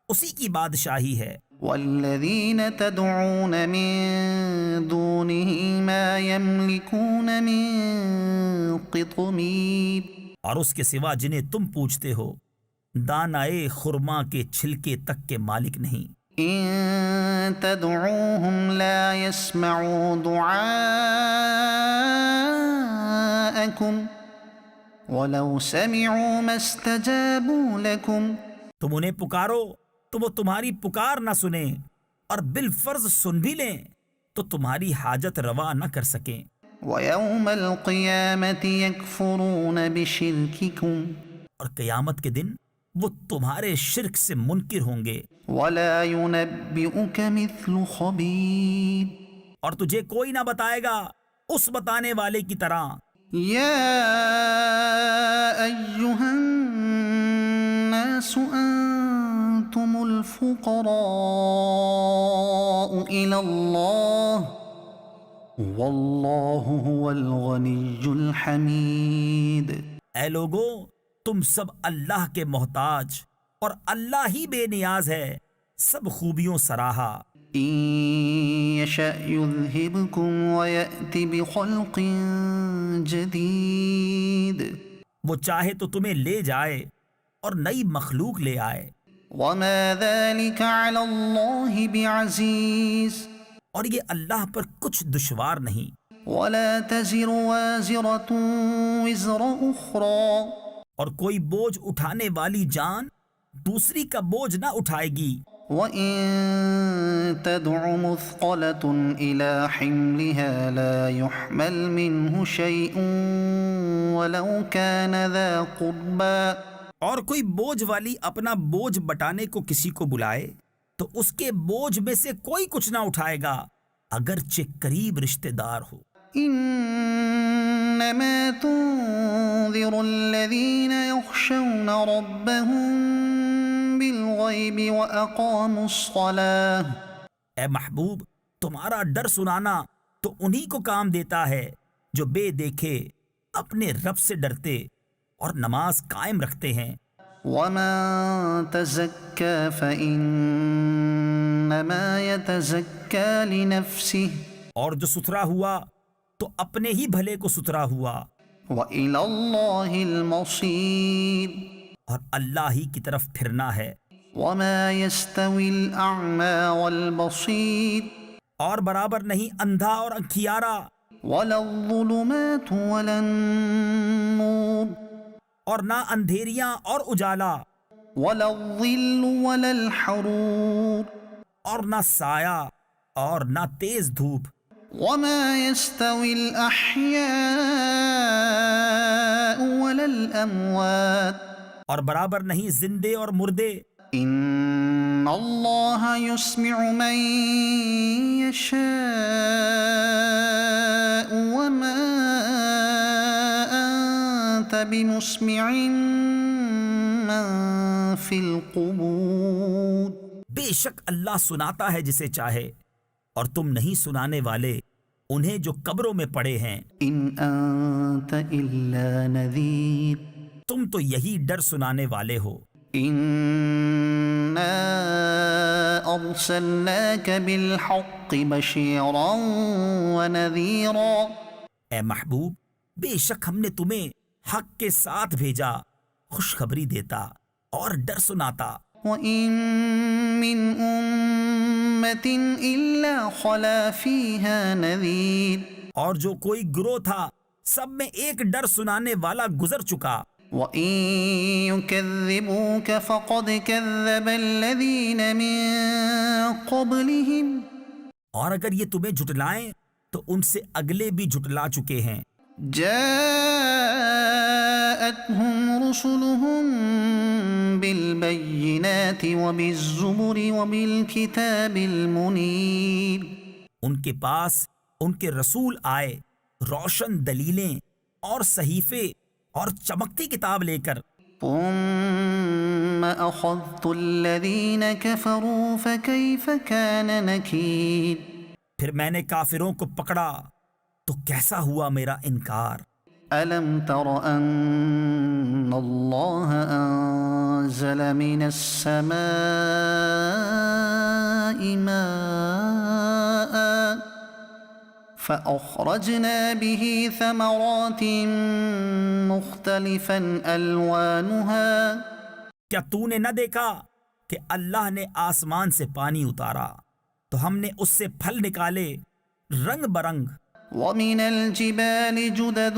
اسی کی بادشاہی ہے. والذين تدعون من دونه ما يملكون من قطمير اور اس کے سوا جنہیں تم پوچھتے ہو دانائے خرما کے چھلکے تک کے مالک نہیں. إن تدعوهم لا يسمعوا دعاءكم ولو سمعوا ما استجابوا لكم تم انہیں پکارو تو وہ تمہاری پکار نہ سنیں، اور بالفرض سن بھی لیں تو تمہاری حاجت روا نہ کر سکیں. ويوم القيامة يكفرون بشرككم اور قیامت کے دن وہ تمہارے شرک سے منکر ہوں گے. ولا ينبئك مثل خبير اور تجھے کوئی نہ بتائے گا اس بتانے والے کی طرح. يا أيها الناس أنتم الفقراء إلى الله والله هو الغني الحميد. اے لوگو تم سب اللہ کے محتاج اور اللہ ہی بے نیاز ہے، سب خوبیوں سراہا. إن يشأ يذهبكم ويأتي بخلق جديد وہ چاہے تو تمہیں لے جائے اور نئی مخلوق لے آئے. وما ذلك على الله بعزيز اور یہ اللہ پر کچھ دشوار نہیں. ولا تزر وازرة وزر أخرى اور کوئی بوجھ اٹھانے والی جان دوسری کا بوجھ نہ اٹھائے گی. وإن تدع مثقلة إلى حملها لا يحمل منه شيء ولو كان ذا قربى اور کوئی بوجھ والی اپنا بوجھ بٹانے کو کسی کو بلائے تو اس کے بوجھ میں سے کوئی کچھ نہ اٹھائے گا اگرچہ قریب رشتہ دار ہو۔ إنما تنذر الذين يخشون ربهم بالغيب وأقاموا الصلاة۔ اے محبوب، تمہارا ڈر سنانا تو انہی کو کام دیتا ہے جو بے دیکھے اپنے رب سے ڈرتے اور نماز قائم رکھتے ہیں۔ ومن تزكى فإنما يتزكى لنفسه اور جو ستھرا ہوا تو اپنے ہی بھلے کو ستھرا ہوا، وإلى الله المصير۔ اور اللہ ہی کی طرف پھرنا ہے۔ وما يستوي الأعمى والبصير اور برابر نہیں اندھا اور انکھیارا، ولا الظلمات ولا النور اور نہ اندھیریاں اور اجالا، ولا الظل ولا الحرور اور نہ سایہ اور نہ تیز دھوپ۔ وما يستوي الأحياء ولا الأموات اور برابر نہیں زندے اور مردے۔ إن الله يسمع من يشاء وما أنت بمسمع من في القبور۔ بے شک اللہ سناتا ہے جسے چاہے، اور تم نہیں سنانے والے انہیں جو قبروں میں پڑے ہیں۔ إن أنت إلا نذير تم تو یہی ڈر سنانے والے ہو۔ إنا أرسلناك بالحق بشيرا ونذيرا۔ اے محبوب، بے شک ہم نے تمہیں حق کے ساتھ بھیجا، خوشخبری دیتا اور ڈر سناتا۔ وإن من أمة إلا خلا فيها نذير۔ اور جو کوئی گروہ تھا سب میں ایک ڈر سنانے والا گزر چکا۔ وإن يكذبوك فقد كذب الذين من قبلهم۔ اور اگر یہ تمہیں جھٹلائیں تو ان سے اگلے بھی جھٹلا چکے ہیں۔ جاءتهم رسلهم بالبينات وبالزبر وبالكتاب المنير۔ ان کے پاس ان کے رسول آئے روشن دلیلیں اور صحیفے اور چمکتی کتاب لے کر۔ ثم أخذت الذين كفروا فكيف كان نكير۔ پھر میں نے کافروں کو پکڑا تو کیسا ہوا میرا انکار۔ ألم تر أن الله أنزل من السماء ماء فأخرجنا به ثمرات مختلفا ألوانها۔ کیا تو نے نہ دیکھا کہ اللہ نے آسمان سے پانی اتارا تو ہم نے اس سے پھل نکالے رنگ برنگ۔ ومن الجبال جدد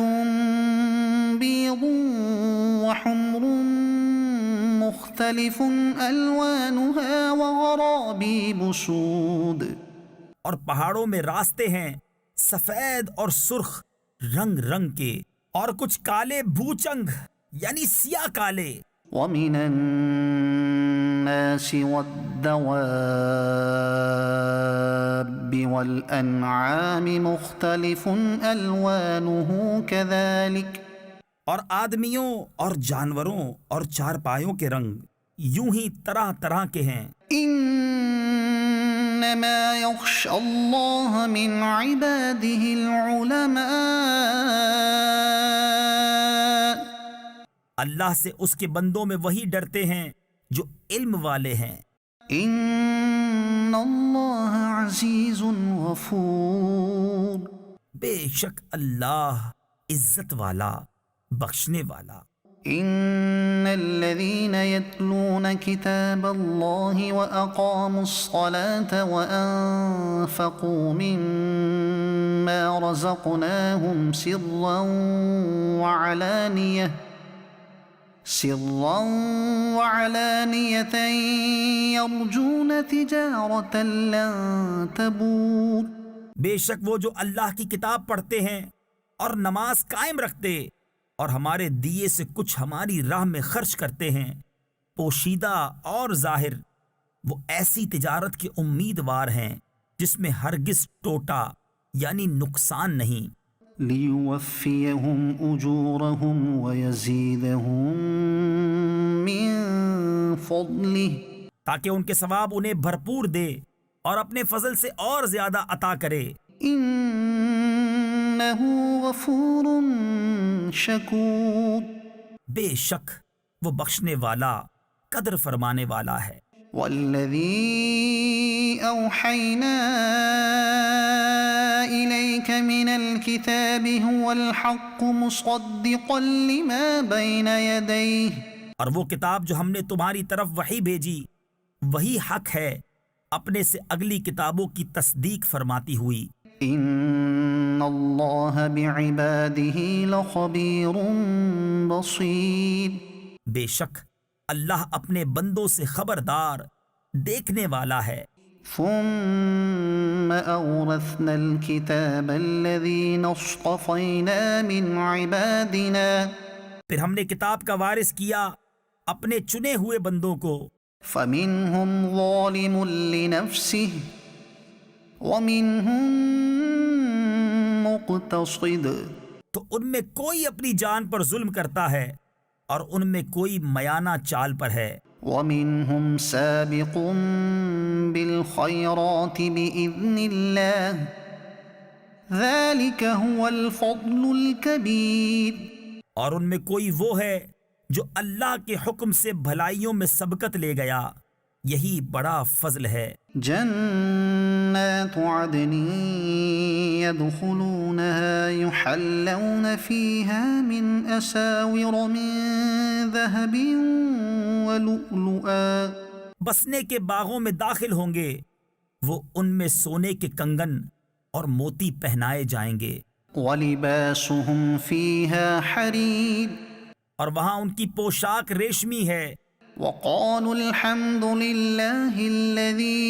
بيض وحمر مختلف ألوانها وغرابيب سود۔ اور پہاڑوں میں راستے ہیں سفید اور سرخ رنگ رنگ کے، اور کچھ کالے بھوچنگ یعنی سیاہ کالے۔ ومن الناس والدواب والأنعام مختلف ألوانه كذلك۔ اور آدمیوں اور جانوروں اور چارپایوں کے رنگ یوں ہی طرح طرح کے ہیں۔ إنما يخشى الله من عباده العلماء۔ اللہ سے اس کے بندوں میں وہی ڈرتے ہیں جو علم والے ہیں۔ إن الله عزيز غفور۔ بے شک اللہ عزت والا بخشنے والا۔ إن الذين يتلون كتاب الله وأقاموا الصلاة وأنفقوا مما رزقناهم سرا وعلانية يرجون تجارة لن تبور۔ بے شک وہ جو اللہ کی کتاب پڑھتے ہیں اور نماز قائم رکھتے اور ہمارے دیے سے کچھ ہماری راہ میں خرچ کرتے ہیں، پوشیدہ اور ظاہر، وہ ایسی تجارت کے امیدوار ہیں جس میں ہرگز ٹوٹا یعنی نقصان نہیں، لِيُوَفِّيَهُمْ أُجُورَهُمْ وَيَزِيدَهُم مِّن فَضْلِهِ، تاکہ ان کے ثواب انہیں بھرپور دے اور اپنے فضل سے اور زیادہ عطا کرے۔ إِنَّهُ غَفُورٌ شَكُورٌ، بے شک وہ بخشنے والا، قدر فرمانے والا ہے۔ وَالَّذِي أَوْحَيْنَا إِلَيْكَ مِنَ الْكِتَابِ هُوَ الْحَقُّ مُصَدِّقًا لِمَا بَيْنَ يَدَيْهِ، اور وہ کتاب جو ہم نے تمہاری طرف وحی بھیجی وہی حق ہے، اپنے سے اگلی کتابوں کی تصدیق فرماتی ہوئی۔ إِنَّ اللَّهَ بِعِبَادِهِ لَخَبِيرٌ بَصِيرٌ، بے شک اللہ اپنے بندوں سے خبردار، دیکھنے والا ہے۔ ثُمَّ أَوْرَثْنَا الْكِتَابَ الَّذِينَ اصْطَفَيْنَا مِنْ عِبَادِنَا، پھر ہم نے کتاب کا وارث کیا اپنے چنے ہوئے بندوں کو، فَمِنْهُمْ ظَالِمٌ لِنَفْسِهِ وَمِنْهُمْ مُقْتَصِدٌ، تو ان میں کوئی اپنی جان پر ظلم کرتا ہے اور ان میں کوئی میانہ چال پر ہے، وَمِنْهُمْ سَابِقٌ بِالْخَيْرَاتِ بِإِذْنِ اللَّهِ، ذَلِكَ هُوَ الْفَضْلُ الْكَبِيرُ، اور ان میں کوئی وہ ہے جو اللہ کے حکم سے بھلائیوں میں سبقت لے گیا، یہی بڑا فضل ہے۔ جنات عدن يدخلونها يحلون فيها من أساور من ذهب ولؤلؤا، بسنے کے باغوں میں داخل ہوں گے، وہ ان میں سونے کے کنگن اور موتی پہنائے جائیں گے، ولباسهم فيها حرير، اور وہاں ان کی پوشاک ریشمی ہے۔ وقالوا الحمد لله الذي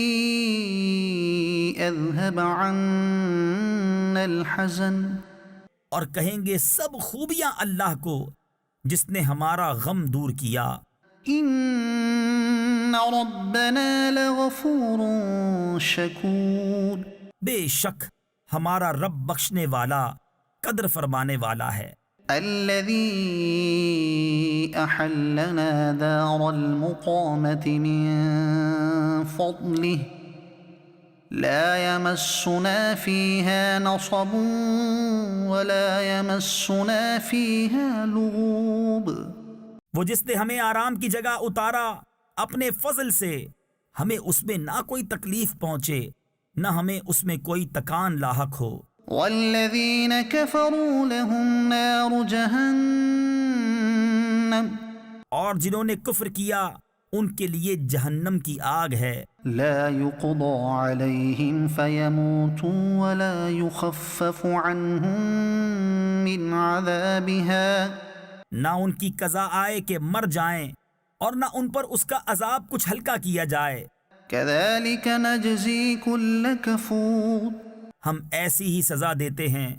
أذهب عنا الحزن، اور کہیں گے سب خوبیاں اللہ کو جس نے ہمارا غم دور کیا۔ إن ربنا لغفور شكور، بے شک ہمارا رب بخشنے والا، قدر فرمانے والا ہے۔ الذي أحلنا دار المقامة من فضله لا يمسنا فيها نصب ولا يمسنا فيها لغوب، وہ جس نے ہمیں آرام کی جگہ اتارا اپنے فضل سے، ہمیں اس میں نہ کوئی تکلیف پہنچے نہ ہمیں اس میں کوئی تکان لاحق ہو۔ والذين كفروا لهم نار جهنم، اور جنہوں نے کفر کیا ان کے لیے جہنم کی آگ ہے، لا يقضى عليهم فيموتوا ولا يخفف عنهم من عذابها، نہ ان کی قضا آئے کہ مر جائیں اور نہ ان پر اس کا عذاب کچھ ہلکا کیا جائے۔ كذلك نجزي كل كفور، ہم ایسی ہی سزا دیتے ہیں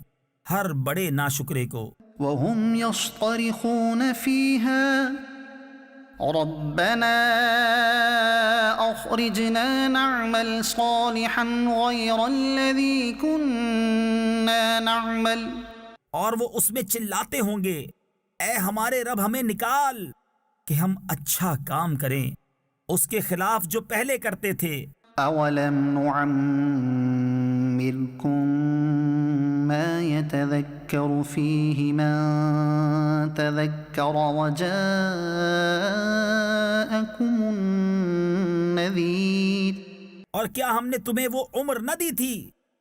ہر بڑے ناشکرے کو۔ وهم يصطرخون فيها ربنا أخرجنا نعمل صالحا غير الذي كنا نعمل، اور وہ اس میں چلاتے ہوں گے، اے ہمارے رب ہمیں نکال کہ ہم اچھا کام کریں اس کے خلاف جو پہلے کرتے تھے۔ أولم نعمركم ما يتذكر فيه من تذكر وجاءكم النذير، اور کیا ہم نے تمہیں وہ عمر نہ دی تھی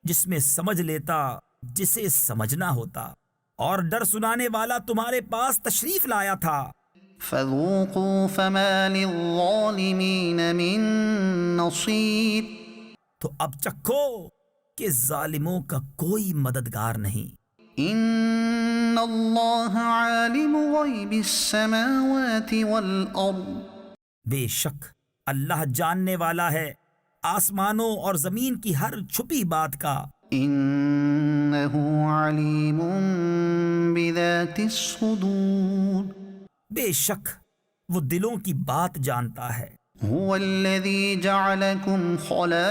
جس میں سمجھ لیتا جسے سمجھنا ہوتا، اور ڈر سنانے والا تمہارے پاس تشریف لایا تھا۔ فذوقوا فما للظالمين من نصير، تو اب چکھو کہ ظالموں کا کوئی مددگار نہیں۔ ان اللہ عالم غیب السماوات والارض، بے شک اللہ جاننے والا ہے آسمانوں اور زمین کی ہر چھپی بات کا۔ انہ علیم بذات الصدور بے شک وہ دلوں کی بات جانتا ہے۔ هو الذي جعلكم خلائف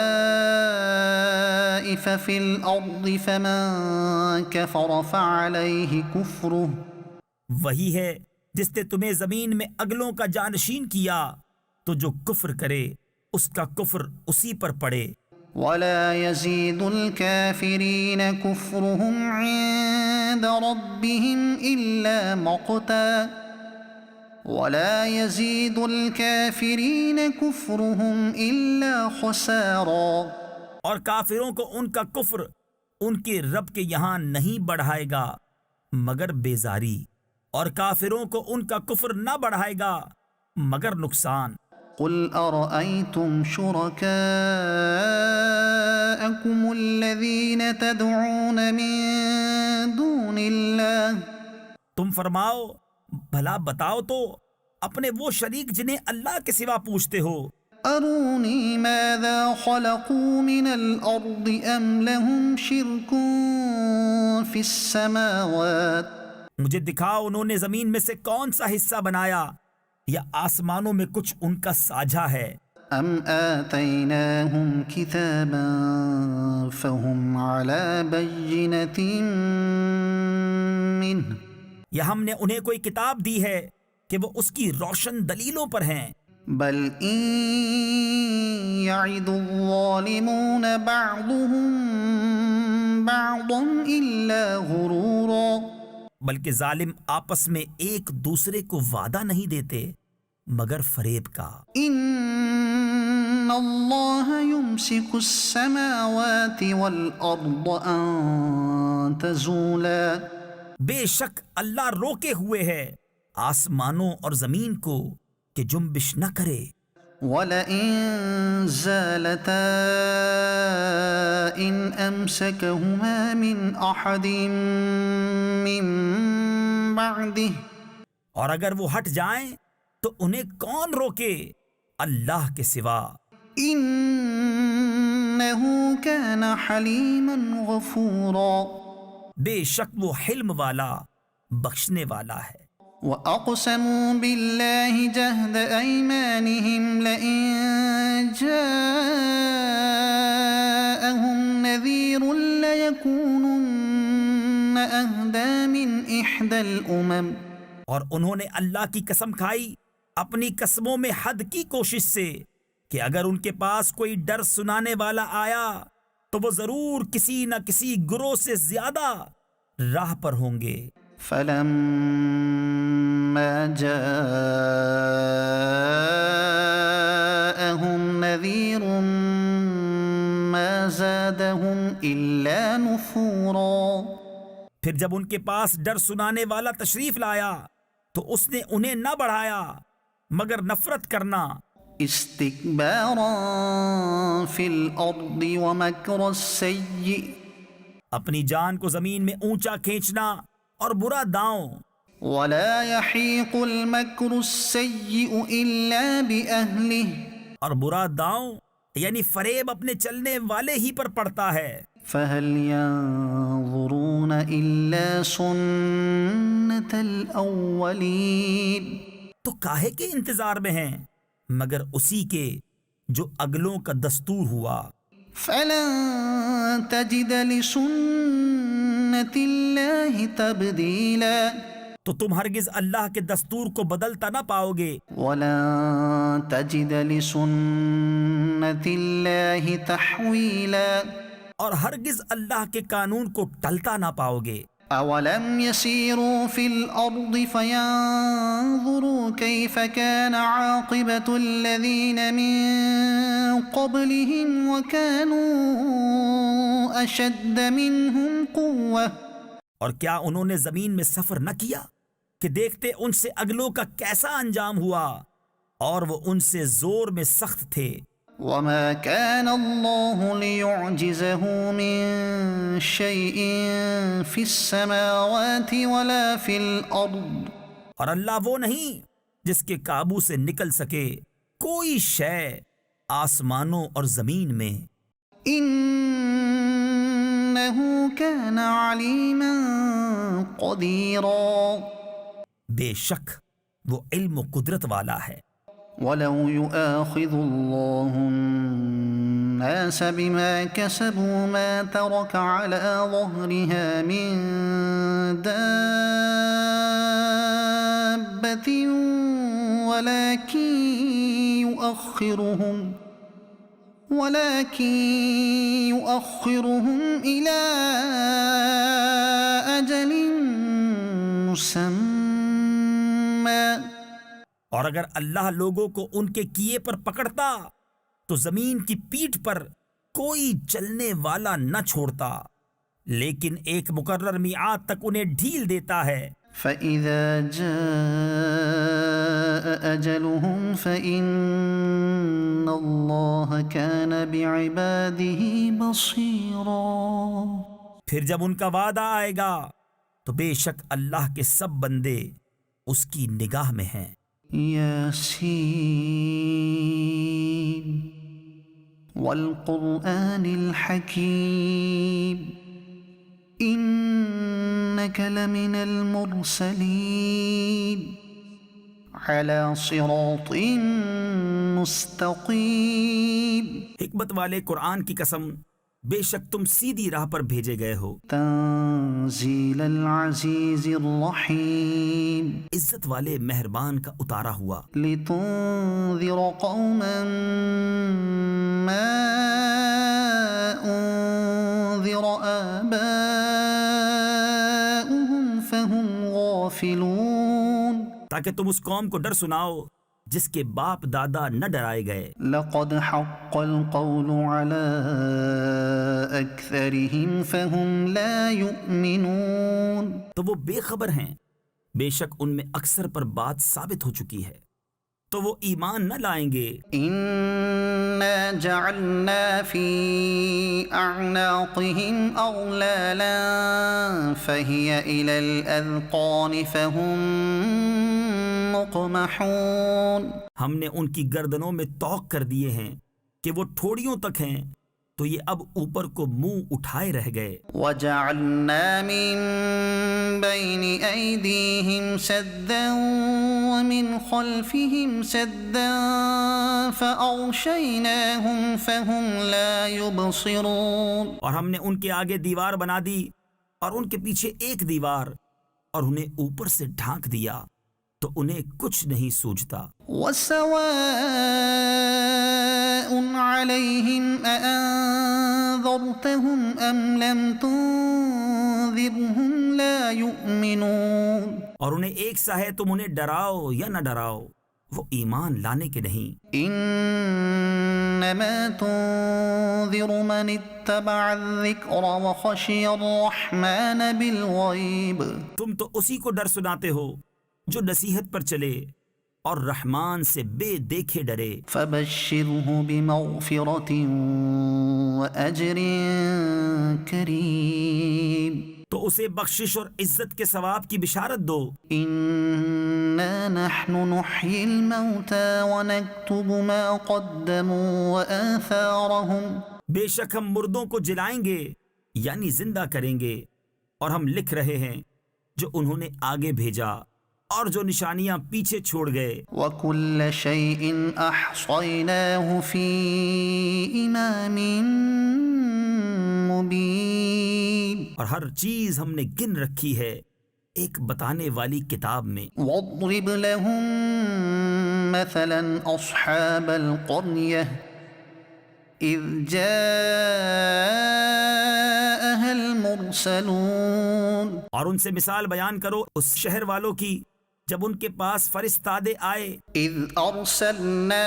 في الأرض فمن كفر فعليه كفره وہی ہے جس نے تمہیں زمین میں اگلوں کا جانشین کیا، تو جو کفر کرے اس کا کفر اسی پر پڑے۔ ولا يزيد الكافرين كفرهم عند ربهم إلا مقتا ولا يزيد الكافرين كفرهم إلا خسارا، اور کافروں کو ان کا کفر ان کے رب کے یہاں نہیں بڑھائے گا مگر بیزاری، اور کافروں کو ان کا کفر نہ بڑھائے گا مگر نقصان۔ قل أرأيتم شركاءكم الذين تدعون من دون الله تم فرماؤ بھلا بتاؤ تو اپنے وہ شریک جنہیں اللہ کے سوا پوچھتے ہو، أروني ماذا خلقوا من الأرض أم لهم شرك في السماوات، مجھے دکھاؤ انہوں نے زمین میں سے کون سا حصہ بنایا، یا آسمانوں میں کچھ ان کا ساجھا ہے، أم آتيناهم كتابا فهم على بينة منه، یا ہم نے انہیں کوئی کتاب دی ہے کہ وہ اس کی روشن دلیلوں پر ہیں۔ بل إن يعد الظالمون بعضهم بعضا إلا غرورا، بلکہ ظالم آپس میں ایک دوسرے کو وعدہ نہیں دیتے مگر فریب کا۔ إن الله يمسك السماوات والأرض أن تزولا، بے شک اللہ روکے ہوئے ہے آسمانوں اور زمین کو کہ جنبش نہ کرے، ولئن زالتا إن أمسكهما من أحد من بعده، اور اگر وہ ہٹ جائیں تو انہیں کون روکے اللہ کے سوا، إنه كان حليما غفورا، بے شک وہ حلم والا بخشنے والا ہے۔ وأقسموا بالله جهد أيمانهم لئن جاءهم نذير ليكونن أهدى من إحدى الأمم، اور انہوں نے اللہ کی قسم کھائی اپنی قسموں میں حد کی کوشش سے کہ اگر ان کے پاس کوئی ڈر سنانے والا آیا تو وہ ضرور کسی نہ کسی گروہ سے زیادہ راہ پر ہوں گے۔ فلما جاءهم نذير ما زادهم إلا نفورا، پھر جب ان کے پاس ڈر سنانے والا تشریف لایا تو اس نے انہیں نہ بڑھایا مگر نفرت کرنا۔ استكبارا في الأرض ومكر السيء، اپنی جان کو زمین میں اونچا کھینچنا اور برا داؤں۔ ولا يحيق المكر السيء إلا بأهله، اور برا داؤں یعنی فریب اپنے چلنے والے ہی پر پڑتا ہے۔ فهل ينظرون إلا سنة الأولين، تو کاہے کے انتظار میں ہیں مگر اسی کے جو اگلوں کا دستور ہوا۔ فلن تجد لسنة الله تبديلا، تو تم ہرگز اللہ کے دستور کو بدلتا نہ پاؤ گے، ولن تجد لسنة الله تحويلا، اور ہرگز اللہ کے قانون کو ٹلتا نہ پاؤ گے۔ أولم يسيروا في الأرض فينظروا كيف كان عاقبة الذين من قبلهم وكانوا أشد منهم قوة، اور کیا انہوں نے زمین میں سفر نہ کیا کہ دیکھتے ان سے اگلوں کا کیسا انجام ہوا، اور وہ ان سے زور میں سخت تھے۔ وما كان الله ليعجزه من شيء في السماوات ولا في الأرض، اور اللہ وہ نہیں جس کے قابو سے نکل سکے کوئی شے آسمانوں اور زمین میں۔ إنه كان عليما قديرا بے شک وہ علم و قدرت والا ہے۔ ولو يؤاخذ الله الناس بما كسبوا ما ترك على ظهرها من دابة ولكن يؤخرهم إلى أجل مسمى۔ اور اگر اللہ لوگوں کو ان کے کیے پر پکڑتا تو زمین کی پیٹھ پر کوئی چلنے والا نہ چھوڑتا، لیکن ایک مقرر میعاد تک انہیں ڈھیل دیتا ہے۔ فَإِذَا جَاءَ أَجَلُهُمْ فَإِنَّ اللَّهَ كَانَ بِعِبَادِهِ بَصِيرًا۔ پھر جب ان کا وعدہ آئے گا تو بے شک اللہ کے سب بندے اس کی نگاہ میں ہیں۔ یاسین والقرآن الحکیم انک لمن المرسلین علی صراط مستقیم۔ حکمت والے قرآن کی قسم، بے شک تم سیدھی راہ پر بھیجے گئے ہو۔ تنزیل العزیز الرحیم عزت والے مہربان کا اتارا ہوا۔ لتنذر قوما ما انذر آباؤهم فهم غافلون۔ تاکہ تم اس قوم کو ڈر سناؤ جس کے باپ دادا نہ ڈرائے گئے۔ لقد حق القول على اکثرهم فهم لا يؤمنون۔ تو وہ بے خبر ہیں، بے شک ان میں اکثر پر بات ثابت ہو چکی ہے، تو وہ ایمان نہ لائیں گے۔ انا جعلنا في اعناقهم اغلالا فهي الى الاذقان فهم مقمحون۔ ہم نے ان کی گردنوں میں طوق کر دیے ہیں کہ وہ ٹھوڑیوں تک ہیں، تو یہ اب اوپر کو منہ اٹھائے رہ گئے۔ وجعلنا من بين أيديهم سدا ومن خلفهم سدا فأغشيناهم فهم لا يبصرون۔ اور ہم نے ان کے آگے دیوار بنا دی اور ان کے پیچھے ایک دیوار، اور انہیں اوپر سے ڈھانک دیا تو انہیں کچھ نہیں سوجھتا۔ وسواء عليهم أأنذرتهم أم لم تنذرهم لا يؤمنون۔ اور انہیں ایک سا ہے تم انہیں ڈراؤ یا نہ ڈراؤ، وہ ایمان لانے کے نہیں۔ انما تنذر من اتبع الذکر وخشی الرحمن بالغیب۔ تم تو اسی کو ڈر سناتے ہو جو نصیحت پر چلے اور رحمان سے بے دیکھے ڈرے۔ فبشرہ بمغفرۃ واجر کریم۔ تو اسے بخشش اور عزت کے ثواب کی بشارت دو۔ انا نحن نحیی الموتى ونکتب ما قدموا وآثارهم۔ بے شک ہم مردوں کو جلائیں گے یعنی زندہ کریں گے، اور ہم لکھ رہے ہیں جو انہوں نے آگے بھیجا اور جو نشانیاں پیچھے چھوڑ گئے۔ وَكُلَّ شَيْءٍ أَحْصَيْنَاهُ فِي إِمَامٍ مُبِينٍ۔ اور ہر چیز ہم نے گن رکھی ہے ایک بتانے والی کتاب میں۔ وَاضْرِبْ لَهُم مَثَلًا أَصْحَابَ الْقَرْيَةِ إِذْ جَاءَهَا الْمُرْسَلُونَ۔ اور ان سے مثال بیان کرو اس شہر والوں کی جب ان کے پاس فرستادے آئے۔ اذ ارسلنا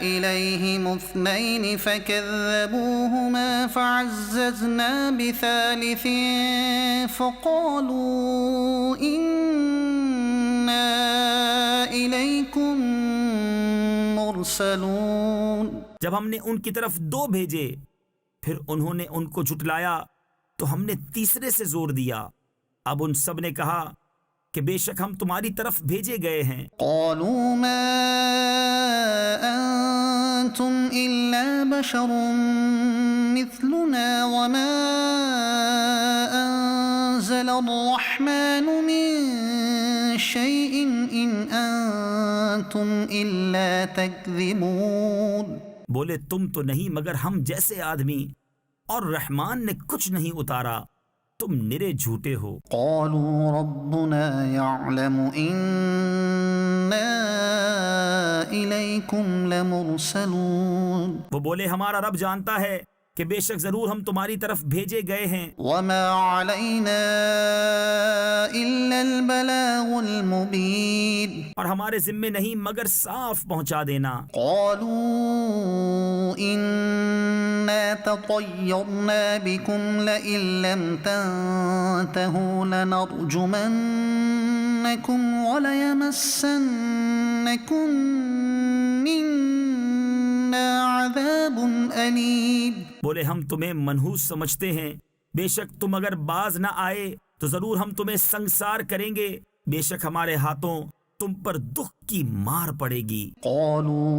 الیہم اثنین فکذبوہما فعززنا بثالث فقالوا انا الیکم مرسلون۔ جب ہم نے ان کی طرف دو بھیجے، پھر انہوں نے ان کو جھٹلایا تو ہم نے تیسرے سے زور دیا۔ اب ان سب نے کہا کہ بے شک ہم تمہاری طرف بھیجے گئے ہیں۔ قالوا ما انتم الا بشر مثلنا وما أنزل الرحمن من شيء إن أنتم إلا تكذبون. بولے تم تو نہیں مگر ہم جیسے آدمی، اور رحمان نے کچھ نہیں اتارا، تم نرے جھوٹے ہو. قالوا ربنا يعلم إنا إليكم لمرسلون. وہ بولے ہمارا رب جانتا ہے کہ بے شک ضرور ہم تمہاری طرف بھیجے گئے ہیں. وما علينا إلا البلاغ المبين. اور ہمارے ذمے نہیں مگر صاف پہنچا دینا. قالوا إنا تطيرنا بكم لئن لم تنتهوا لنرجمنكم وليمسنكم منا عذاب أليم. بولے ہم تمہیں منحوس سمجھتے ہیں، بے شک تم اگر باز نہ آئے تو ضرور ہم تمہیں سنگسار کریں گے، بے شک ہمارے ہاتھوں تم پر دکھ کی مار پڑے گی. قالوا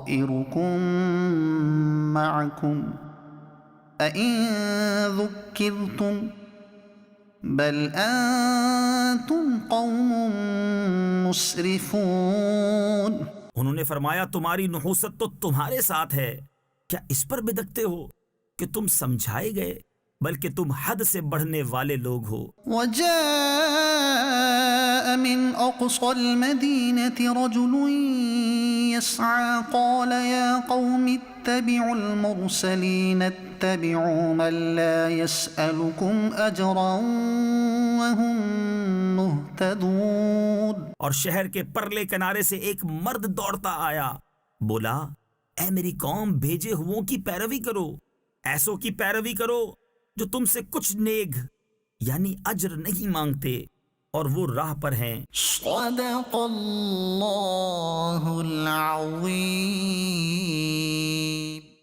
طائركم معكم أئن ذكرتم بل أنتم قوم مسرفون. انہوں نے فرمایا تمہاری نحوست تو تمہارے ساتھ ہے، کیا اس پر بدکتے ہو کہ تم سمجھائے گئے، بلکہ تم حد سے بڑھنے والے لوگ ہو. وجاء من أقصى المدينة رجل يسعى قال يا قوم اتبعوا المرسلين اتبعوا من لا يسألكم أجرا وهم مهتدون. اور شہر کے پرلے کنارے سے ایک مرد دوڑتا آیا، بولا اے میری قوم بھیجے ہوں کی پیروی کرو، ایسوں کی پیروی کرو جو تم سے کچھ نیگ یعنی اجر نہیں مانگتے اور وہ راہ پر ہیں. صدق اللہ العظیم.